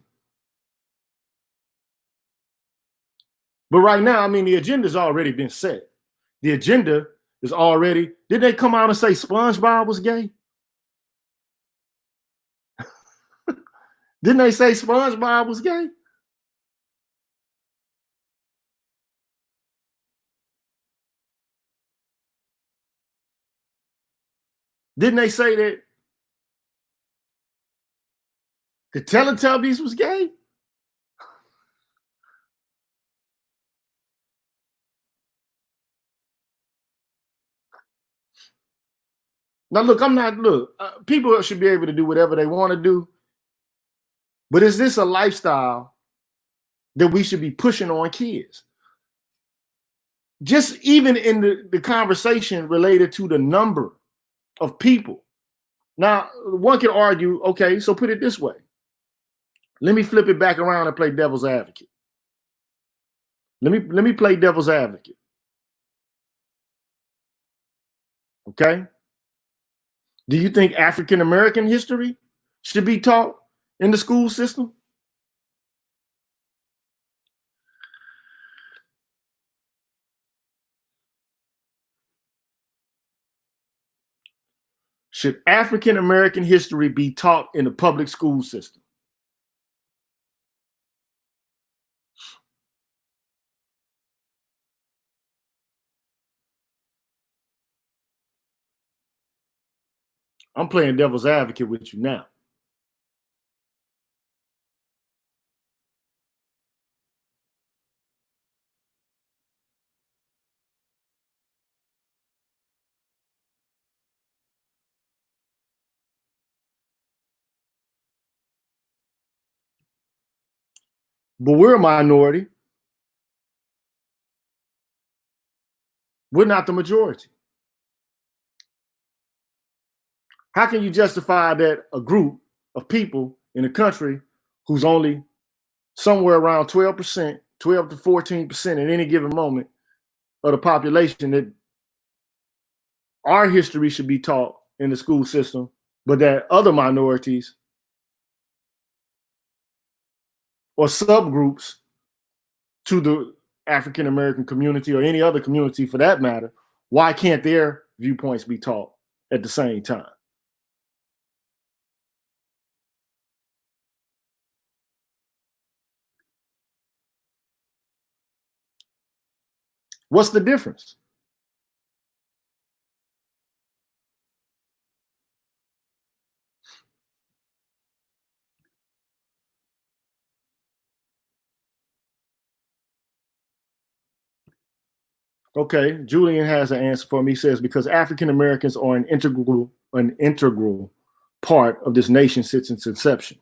A: But right now, I mean, the agenda's already been set. The agenda is already, did they come out and say SpongeBob was gay? Didn't they say SpongeBob was gay? Didn't they say that the Teletubbies was gay? Now, look, people should be able to do whatever they want to do. But is this a lifestyle that we should be pushing on kids? Just even in the conversation related to the number of people. Now, one could argue, okay, so put it this way. Let me flip it back around and play devil's advocate. Let me play devil's advocate. Okay? Do you think African American history should be taught in the school system? Should African American history be taught in the public school system? I'm playing devil's advocate with you now. But we're a minority. We're not the majority. How can you justify that a group of people in a country who's only somewhere around 12%, 12 to 14% at any given moment of the population, that our history should be taught in the school system, but that other minorities or subgroups to the African American community or any other community for that matter, why can't their viewpoints be taught at the same time? What's the difference? Okay, Julian has an answer for me. He says, because African Americans are an integral part of this nation since its inception.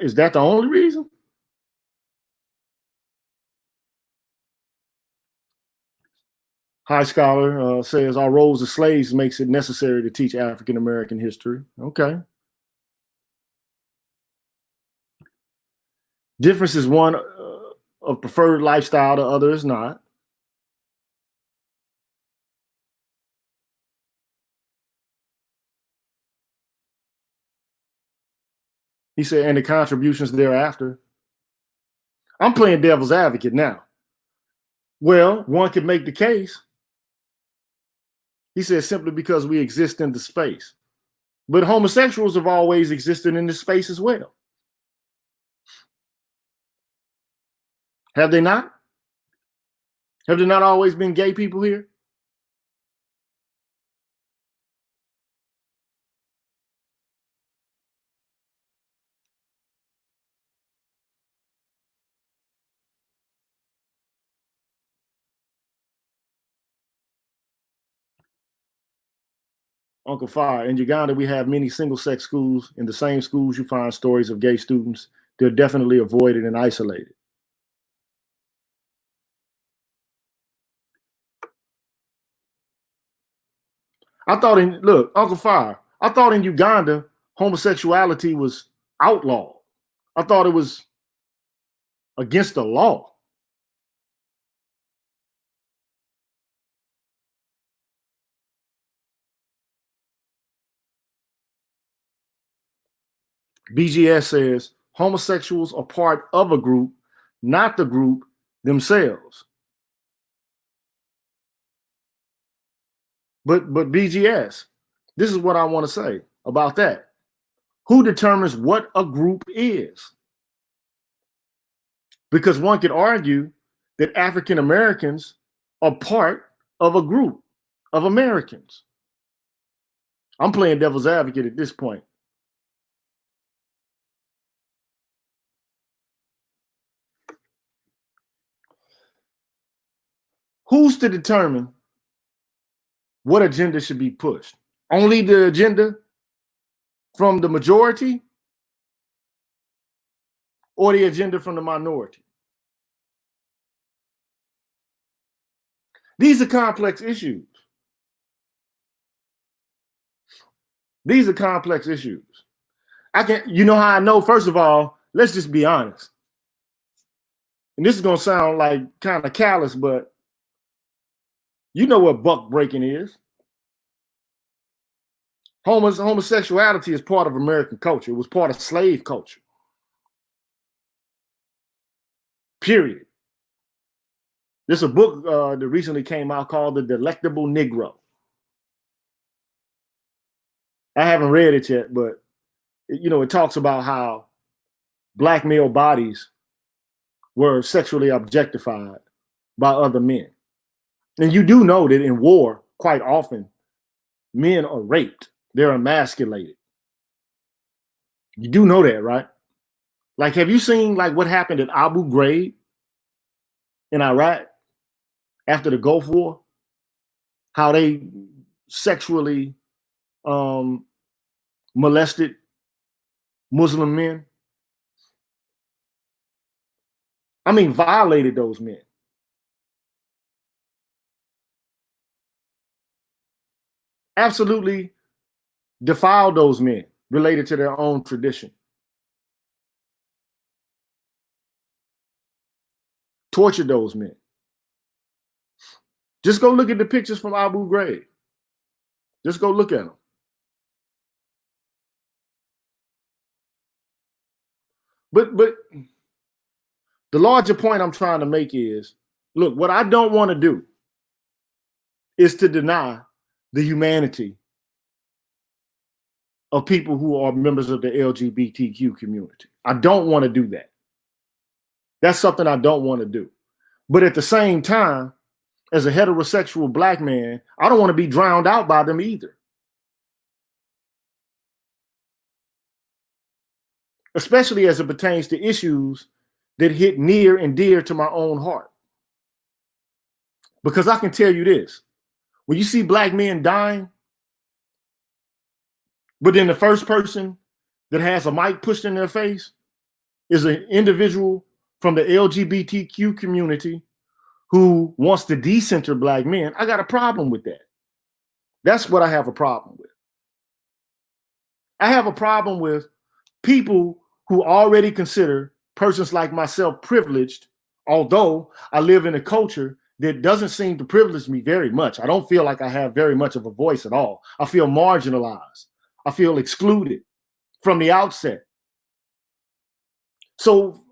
A: Is that the only reason? High Scholar says our roles as slaves makes it necessary to teach African American history. Okay. Difference is one of preferred lifestyle, the other is not. He said, and the contributions thereafter. I'm playing devil's advocate now. Well, one could make the case. He said, simply because we exist in the space. But homosexuals have always existed in this space as well. Have they not? Have there not always been gay people here? Uncle Fire, in Uganda, we have many single sex schools. In the same schools, you find stories of gay students. They're definitely avoided and isolated. Look, Uncle Fire, I thought in Uganda, homosexuality was outlawed. I thought it was against the law. BGS says homosexuals are part of a group, not the group themselves. But BGS, this is what I want to say about that. Who determines what a group is? Because one could argue that African Americans are part of a group of Americans. I'm playing devil's advocate at this point. Who's to determine what agenda should be pushed? Only the agenda from the majority or the agenda from the minority? These are complex issues. These are complex issues. You know how I know? First of all, let's just be honest. and this is going to sound like kind of callous, but you know what buck breaking is. Homosexuality is part of American culture. It was part of slave culture. Period. There's a book that recently came out called The Delectable Negro. I haven't read it yet, but it talks about how black male bodies were sexually objectified by other men. And you do know that in war, quite often, men are raped. They're emasculated. You do know that, right? Like, have you seen like what happened at Abu Ghraib in Iraq after the Gulf War? How they sexually molested Muslim men? I mean, violated those men. Absolutely defiled those men related to their own tradition. Tortured those men. Just go look at the pictures from Abu Ghraib. Just go look at them. But the larger point I'm trying to make is, look, what I don't want to do is to deny the humanity of people who are members of the LGBTQ community. I don't want to do that. That's something I don't want to do. But at the same time, as a heterosexual black man, I don't want to be drowned out by them either. Especially as it pertains to issues that hit near and dear to my own heart. Because I can tell you this, when you see black men dying, but then the first person that has a mic pushed in their face is an individual from the LGBTQ community who wants to decenter black men, I got a problem with that. That's what I have a problem with. I have a problem with people who already consider persons like myself privileged, although I live in a culture that doesn't seem to privilege me very much. I don't feel like I have very much of a voice at all. I feel marginalized. I feel excluded from the outset. So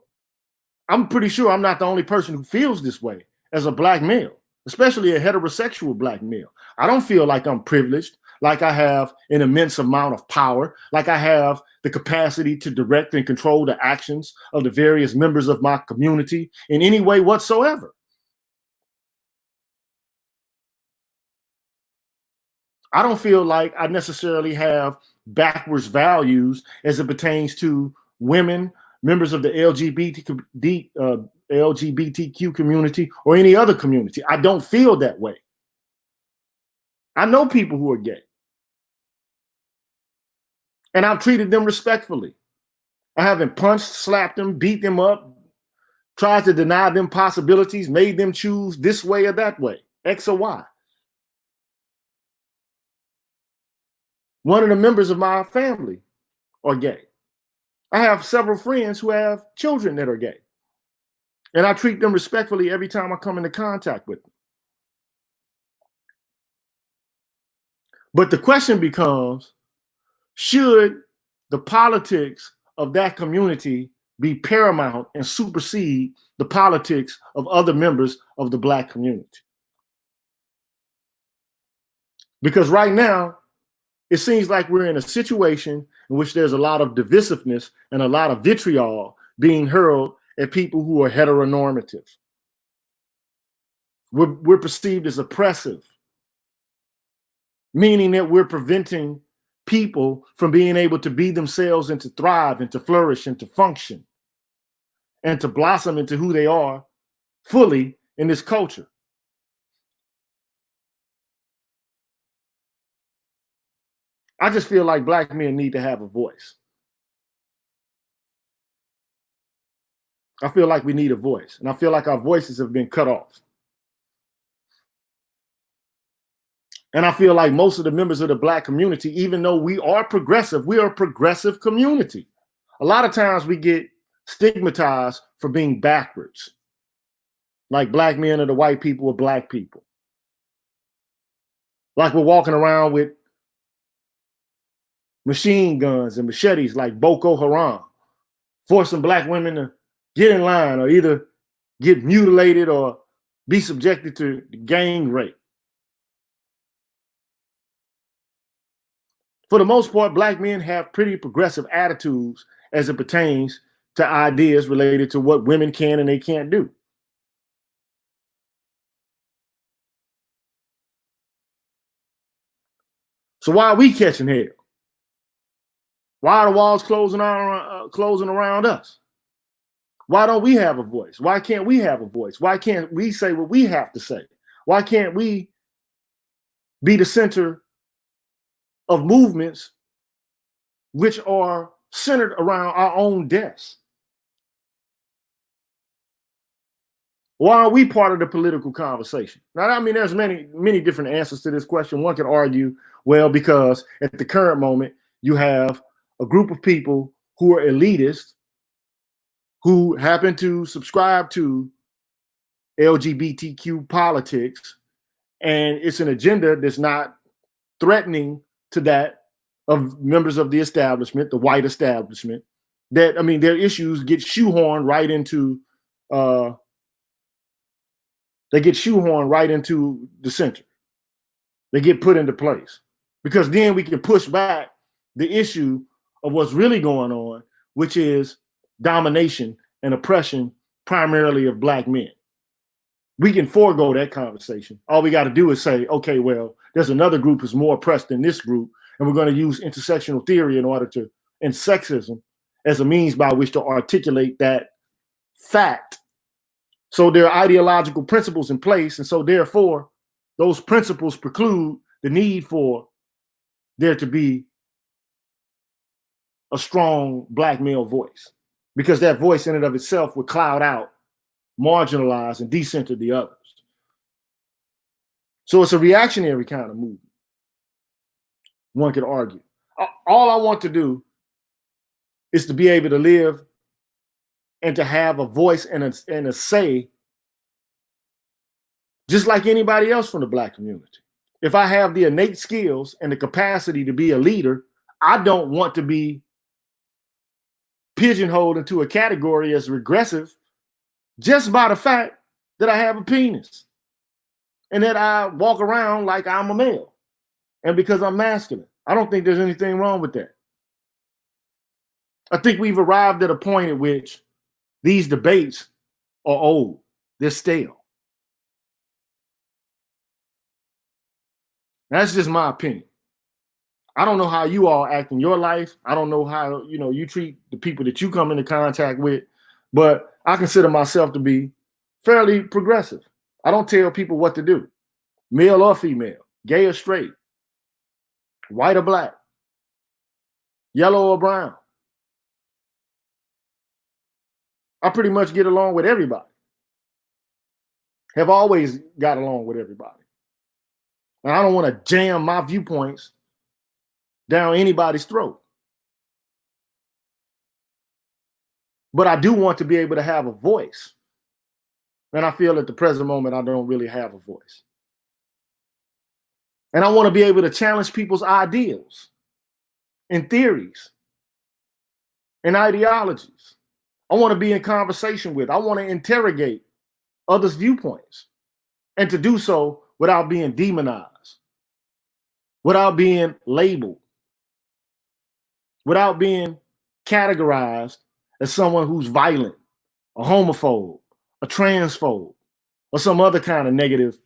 A: I'm pretty sure I'm not the only person who feels this way as a black male, especially a heterosexual black male. I don't feel like I'm privileged, like I have an immense amount of power, like I have the capacity to direct and control the actions of the various members of my community in any way whatsoever. I don't feel like I necessarily have backwards values as it pertains to women, members of the LGBTQ community, or any other community. I don't feel that way. I know people who are gay, and I've treated them respectfully. I haven't punched, slapped them, beat them up, tried to deny them possibilities, made them choose this way or that way, X or Y. One of the members of my family are gay. I have several friends who have children that are gay, and I treat them respectfully every time I come into contact with them. But the question becomes, should the politics of that community be paramount and supersede the politics of other members of the black community? Because right now, it seems like we're in a situation in which there's a lot of divisiveness and a lot of vitriol being hurled at people who are heteronormative. We're perceived as oppressive, meaning that we're preventing people from being able to be themselves and to thrive and to flourish and to function and to blossom into who they are fully in this culture. I just feel like black men need to have a voice. I feel like we need a voice, and I feel like our voices have been cut off. And I feel like most of the members of the black community, even though we are a progressive community. A lot of times we get stigmatized for being backwards. like black men are the white people of black people. Like we're walking around with machine guns and machetes like Boko Haram, forcing black women to get in line or either get mutilated or be subjected to gang rape. For the most part, black men have pretty progressive attitudes as it pertains to ideas related to what women can and they can't do. So why are we catching hell? Why are the walls closing around us? Why don't we have a voice? Why can't we have a voice? Why can't we say what we have to say? Why can't we be the center of movements which are centered around our own deaths? Why are we part of the political conversation? Now, I mean, there's many different answers to this question. One could argue, well, because at the current moment, you have a group of people who are elitist, who happen to subscribe to LGBTQ politics, and it's an agenda that's not threatening to that of members of the establishment, the white establishment. That, I mean, their issues get shoehorned right into the center. They get put into place because then we can push back the issue of what's really going on, which is domination and oppression, primarily of black men. We can forego that conversation. All we got to do is say, okay, well, there's another group who's more oppressed than this group, and we're going to use intersectional theory and sexism as a means by which to articulate that fact. So there are ideological principles in place, and so therefore, those principles preclude the need for there to be a strong black male voice, because that voice in and of itself would cloud out, marginalize, and decenter the others. So it's a reactionary kind of movement, one could argue. All I want to do is to be able to live and to have a voice and a say just like anybody else from the black community. If I have the innate skills and the capacity to be a leader, I don't want to be pigeonholed into a category as regressive just by the fact that I have a penis and that I walk around like I'm a male and because I'm masculine. I don't think there's anything wrong with that. I think we've arrived at a point at which these debates are old, they're stale. That's just my opinion. I don't know how you all act in your life. I don't know how, you treat the people that you come into contact with, but I consider myself to be fairly progressive. I don't tell people what to do, male or female, gay or straight, white or black, yellow or brown. I pretty much get along with everybody. Have always got along with everybody. And I don't want to jam my viewpoints down anybody's throat. But I do want to be able to have a voice. And I feel at the present moment, I don't really have a voice. And I want to be able to challenge people's ideals and theories and ideologies. I want to be in conversation with, I want to interrogate others' viewpoints, and to do so without being demonized, without being labeled, without being categorized as someone who's violent, a homophobe, a transphobe, or some other kind of negative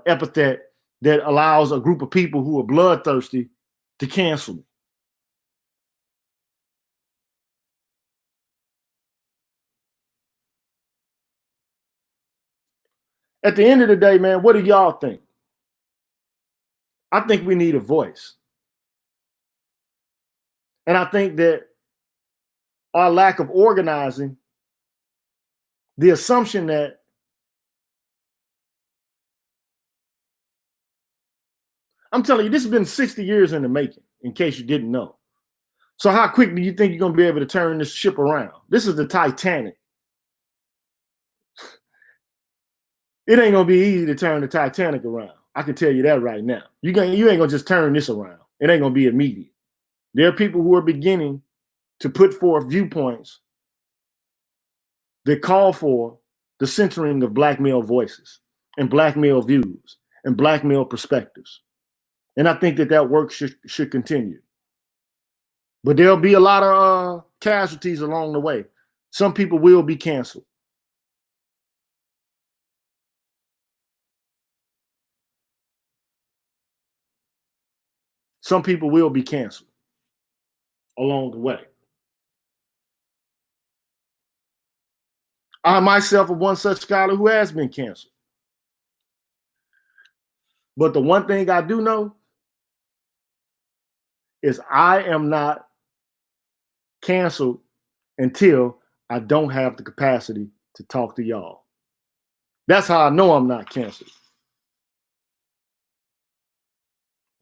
A: epithet that allows a group of people who are bloodthirsty to cancel me. At the end of the day, man, what do y'all think? I think we need a voice. And I think that our lack of organizing, the assumption that I'm telling you, this has been 60 years in the making, in case you didn't know. So how quick do you think you're going to be able to turn this ship around? This is the Titanic. it ain't gonna be easy to turn the Titanic around. I can tell you that right now. You ain't gonna just turn this around. It ain't gonna be immediate. There are people who are beginning to put forth viewpoints that call for the centering of black male voices and black male views and black male perspectives. And I think that work should continue. But there'll be a lot of casualties along the way. Some people will be canceled. Some people will be canceled along the way. I myself am one such scholar who has been canceled. But the one thing I do know is I am not canceled until I don't have the capacity to talk to y'all. That's how I know I'm not canceled.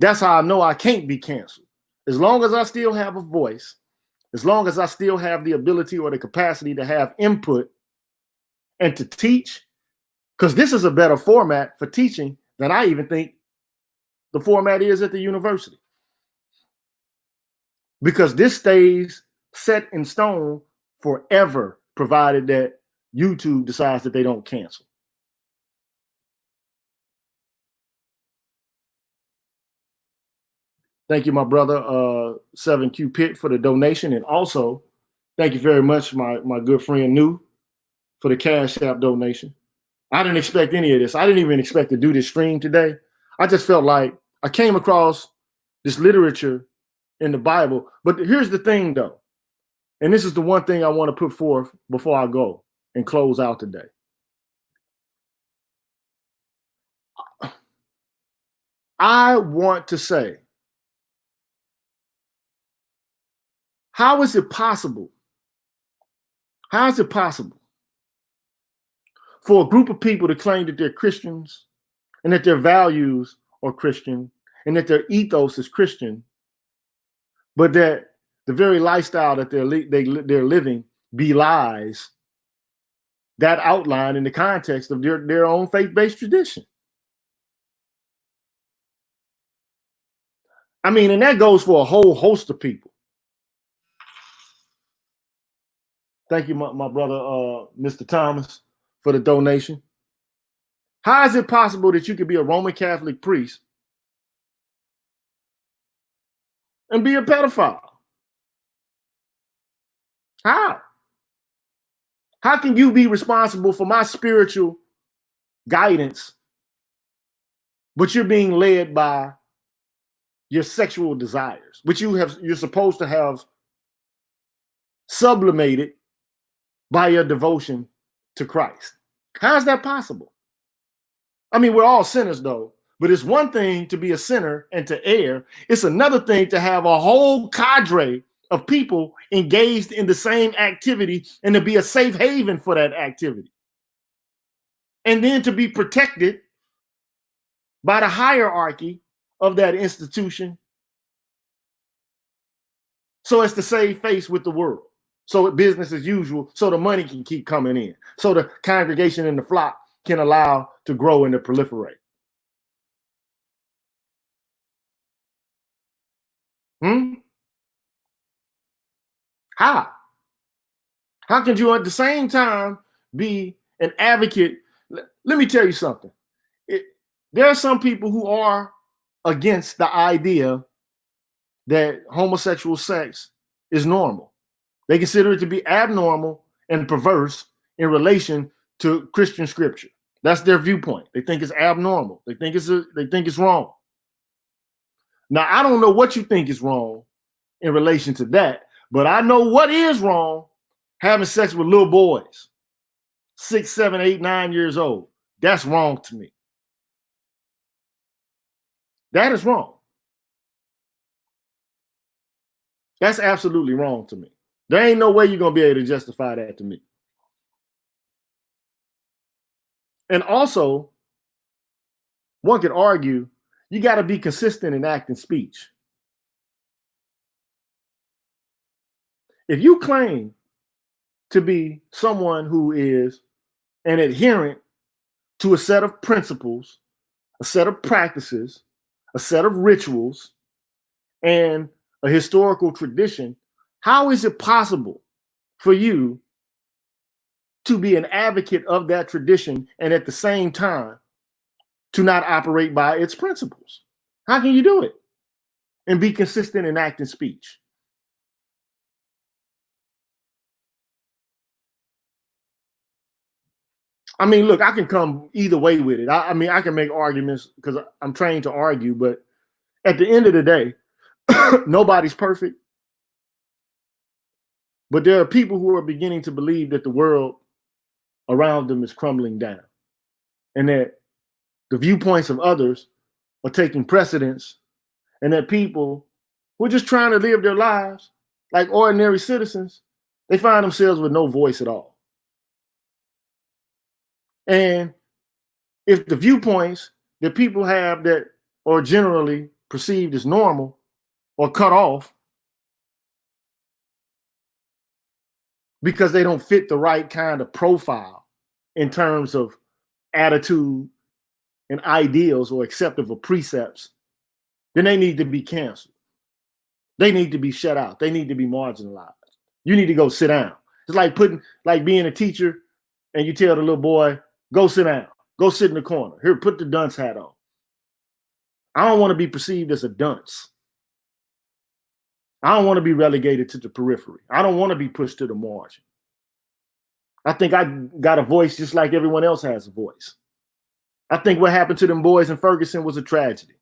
A: That's how I know I can't be canceled. As long as I still have a voice, as long as I still have the ability or the capacity to have input and to teach, because this is a better format for teaching than I even think the format is at the university. Because this stays set in stone forever, provided that YouTube decides that they don't cancel. Thank you, my brother, 7Q Pitt, for the donation. And also, thank you very much, my good friend, New, for the Cash App donation. I didn't expect any of this. I didn't even expect to do this stream today. I just felt like I came across this literature in the Bible. But here's the thing, though. And this is the one thing I want to put forth before I go and close out today. I want to say, how is it possible? How is it possible for a group of people to claim that they're Christians and that their values are Christian and that their ethos is Christian, but that the very lifestyle that they're living belies that outline in the context of their own faith-based tradition? I mean, and that goes for a whole host of people. Thank you, my brother, Mr. Thomas, for the donation. How is it possible that you could be a Roman Catholic priest and be a pedophile? How? How can you be responsible for my spiritual guidance, but you're being led by your sexual desires, which you're supposed to have sublimated by your devotion to Christ? How is that possible? I mean, we're all sinners, though. But it's one thing to be a sinner and to err. It's another thing to have a whole cadre of people engaged in the same activity and to be a safe haven for that activity. And then to be protected by the hierarchy of that institution so as to save face with the world. So business as usual, so the money can keep coming in. So the congregation and the flock can allow to grow and to proliferate. How? How can you at the same time be an advocate? Let me tell you something. There are some people who are against the idea that homosexual sex is normal. They consider it to be abnormal and perverse in relation to Christian scripture. That's their viewpoint. They think it's abnormal. They think it's wrong. Now, I don't know what you think is wrong in relation to that, but I know what is wrong: having sex with little boys, 6, 7, 8, 9 years old. That's wrong to me. That is wrong. That's absolutely wrong to me. There ain't no way you're going to be able to justify that to me. And also, one could argue you got to be consistent in act and speech. If you claim to be someone who is an adherent to a set of principles, a set of practices, a set of rituals, and a historical tradition, how is it possible for you to be an advocate of that tradition and at the same time to not operate by its principles? How can you do it and be consistent in act and speech? I mean, look, I can come either way with it. I mean, I can make arguments because I'm trained to argue, but at the end of the day, nobody's perfect. But there are people who are beginning to believe that the world around them is crumbling down and that the viewpoints of others are taking precedence, and that people who are just trying to live their lives like ordinary citizens, they find themselves with no voice at all. And if the viewpoints that people have that are generally perceived as normal are cut off because they don't fit the right kind of profile in terms of attitude and ideals or acceptable precepts, then they need to be canceled. They need to be shut out. They need to be marginalized. You need to go sit down. It's like being a teacher and you tell the little boy, go sit down, go sit in the corner. Here, put the dunce hat on. I don't want to be perceived as a dunce. I don't want to be relegated to the periphery. I don't want to be pushed to the margin. I think I got a voice just like everyone else has a voice. I think what happened to them boys in Ferguson was a tragedy.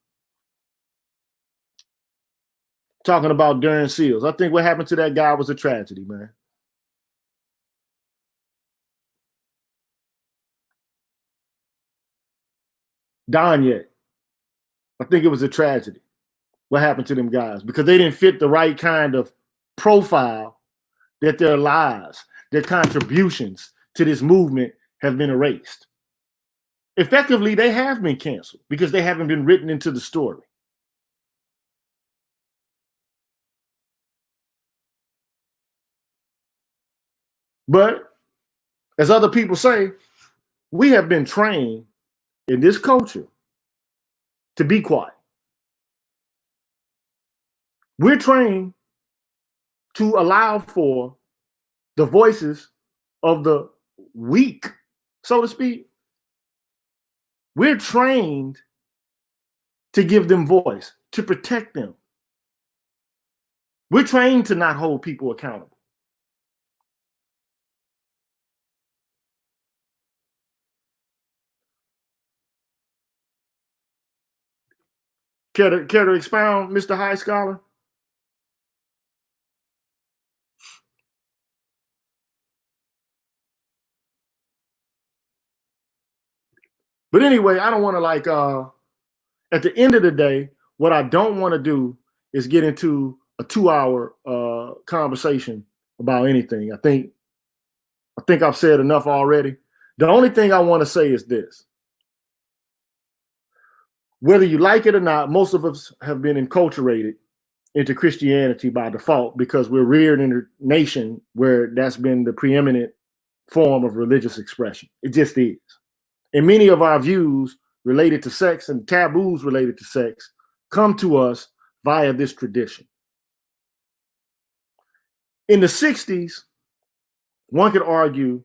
A: Talking about Darren Seals, I think what happened to that guy was a tragedy, man. Danye, I think it was a tragedy what happened to them guys because they didn't fit the right kind of profile that their lives, their contributions to this movement have been erased. Effectively, they have been canceled because they haven't been written into the story. But as other people say, we have been trained in this culture to be quiet. We're trained to allow for the voices of the weak, so to speak. We're trained to give them voice, to protect them. We're trained to not hold people accountable. Care to expound, Mr. High Scholar? But anyway, I don't want to at the end of the day, what I don't want to do is get into a 2-hour conversation about anything. I think I've said enough already. The only thing I want to say is this. Whether you like it or not, most of us have been enculturated into Christianity by default because we're reared in a nation where that's been the preeminent form of religious expression. It just is. And many of our views related to sex and taboos related to sex come to us via this tradition. In the 60s, one could argue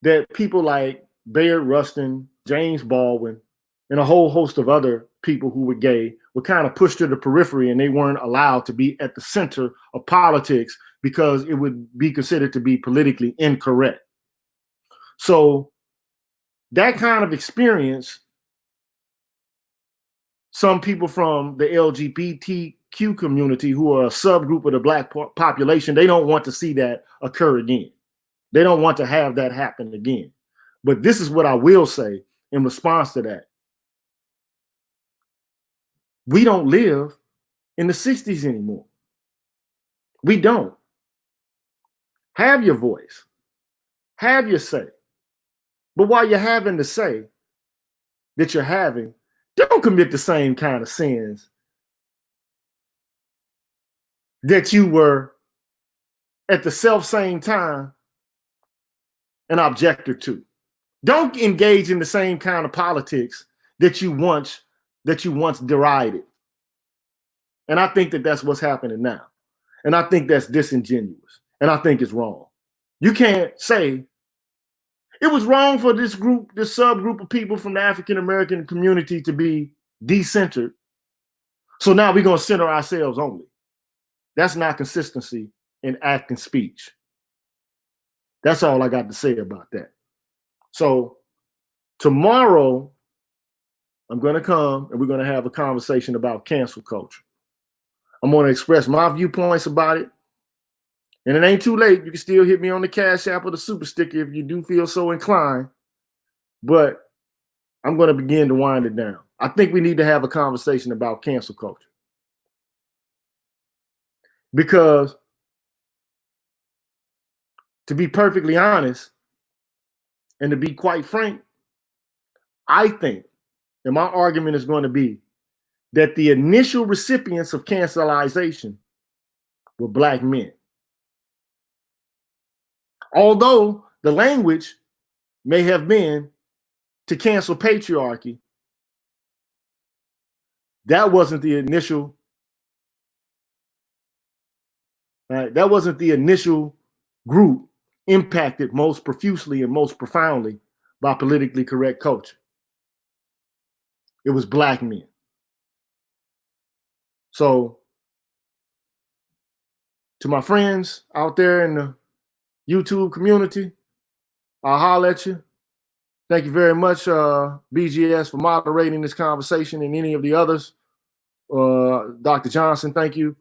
A: that people like Bayard Rustin, James Baldwin, and a whole host of other people who were gay were kind of pushed to the periphery and they weren't allowed to be at the center of politics because it would be considered to be politically incorrect. So that kind of experience, some people from the LGBTQ community who are a subgroup of the Black population, they don't want to see that occur again. They don't want to have that happen again. But this is what I will say in response to that. We don't live in the 60s anymore. We don't. Have your voice. Have your say. But while you're having the say that you're having, don't commit the same kind of sins that you were at the self same time an objector to. Don't engage in the same kind of politics that you once derided. And I think that that's what's happening now. And I think that's disingenuous. And I think it's wrong. You can't say it was wrong for this group, this subgroup of people from the African American community to be decentered. So now we're going to center ourselves only. That's not consistency in act and speech. That's all I got to say about that. So tomorrow, I'm going to come and we're going to have a conversation about cancel culture. I'm going to express my viewpoints about it. And it ain't too late. You can still hit me on the Cash App or the Super Sticker if you do feel so inclined. But I'm going to begin to wind it down. I think we need to have a conversation about cancel culture. Because to be perfectly honest and to be quite frank, I think, and my argument is going to be, that the initial recipients of cancelization were Black men. Although the language may have been to cancel patriarchy, that wasn't the initial. That wasn't the initial group impacted most profusely and most profoundly by politically correct culture. It was Black men. So, to my friends out there in the YouTube community, I'll holler at you. Thank you very much, BGS, for moderating this conversation, and any of the others. Dr. Johnson, thank you.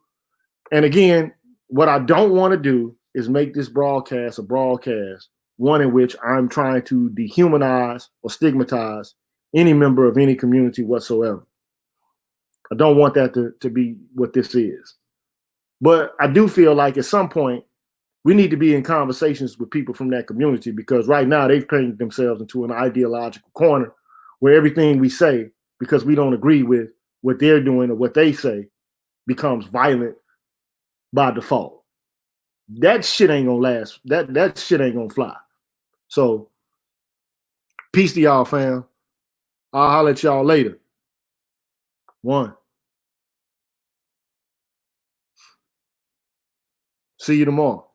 A: And again, what I don't want to do is make this broadcast a broadcast, one in which I'm trying to dehumanize or stigmatize any member of any community whatsoever. I don't want that to be what this is. But I do feel like at some point, we need to be in conversations with people from that community, because right now they've painted themselves into an ideological corner where everything we say, because we don't agree with what they're doing or what they say, becomes violent by default. That shit ain't gonna last. That shit ain't gonna fly. So, peace to y'all, fam. I'll holler at y'all later. One. See you tomorrow.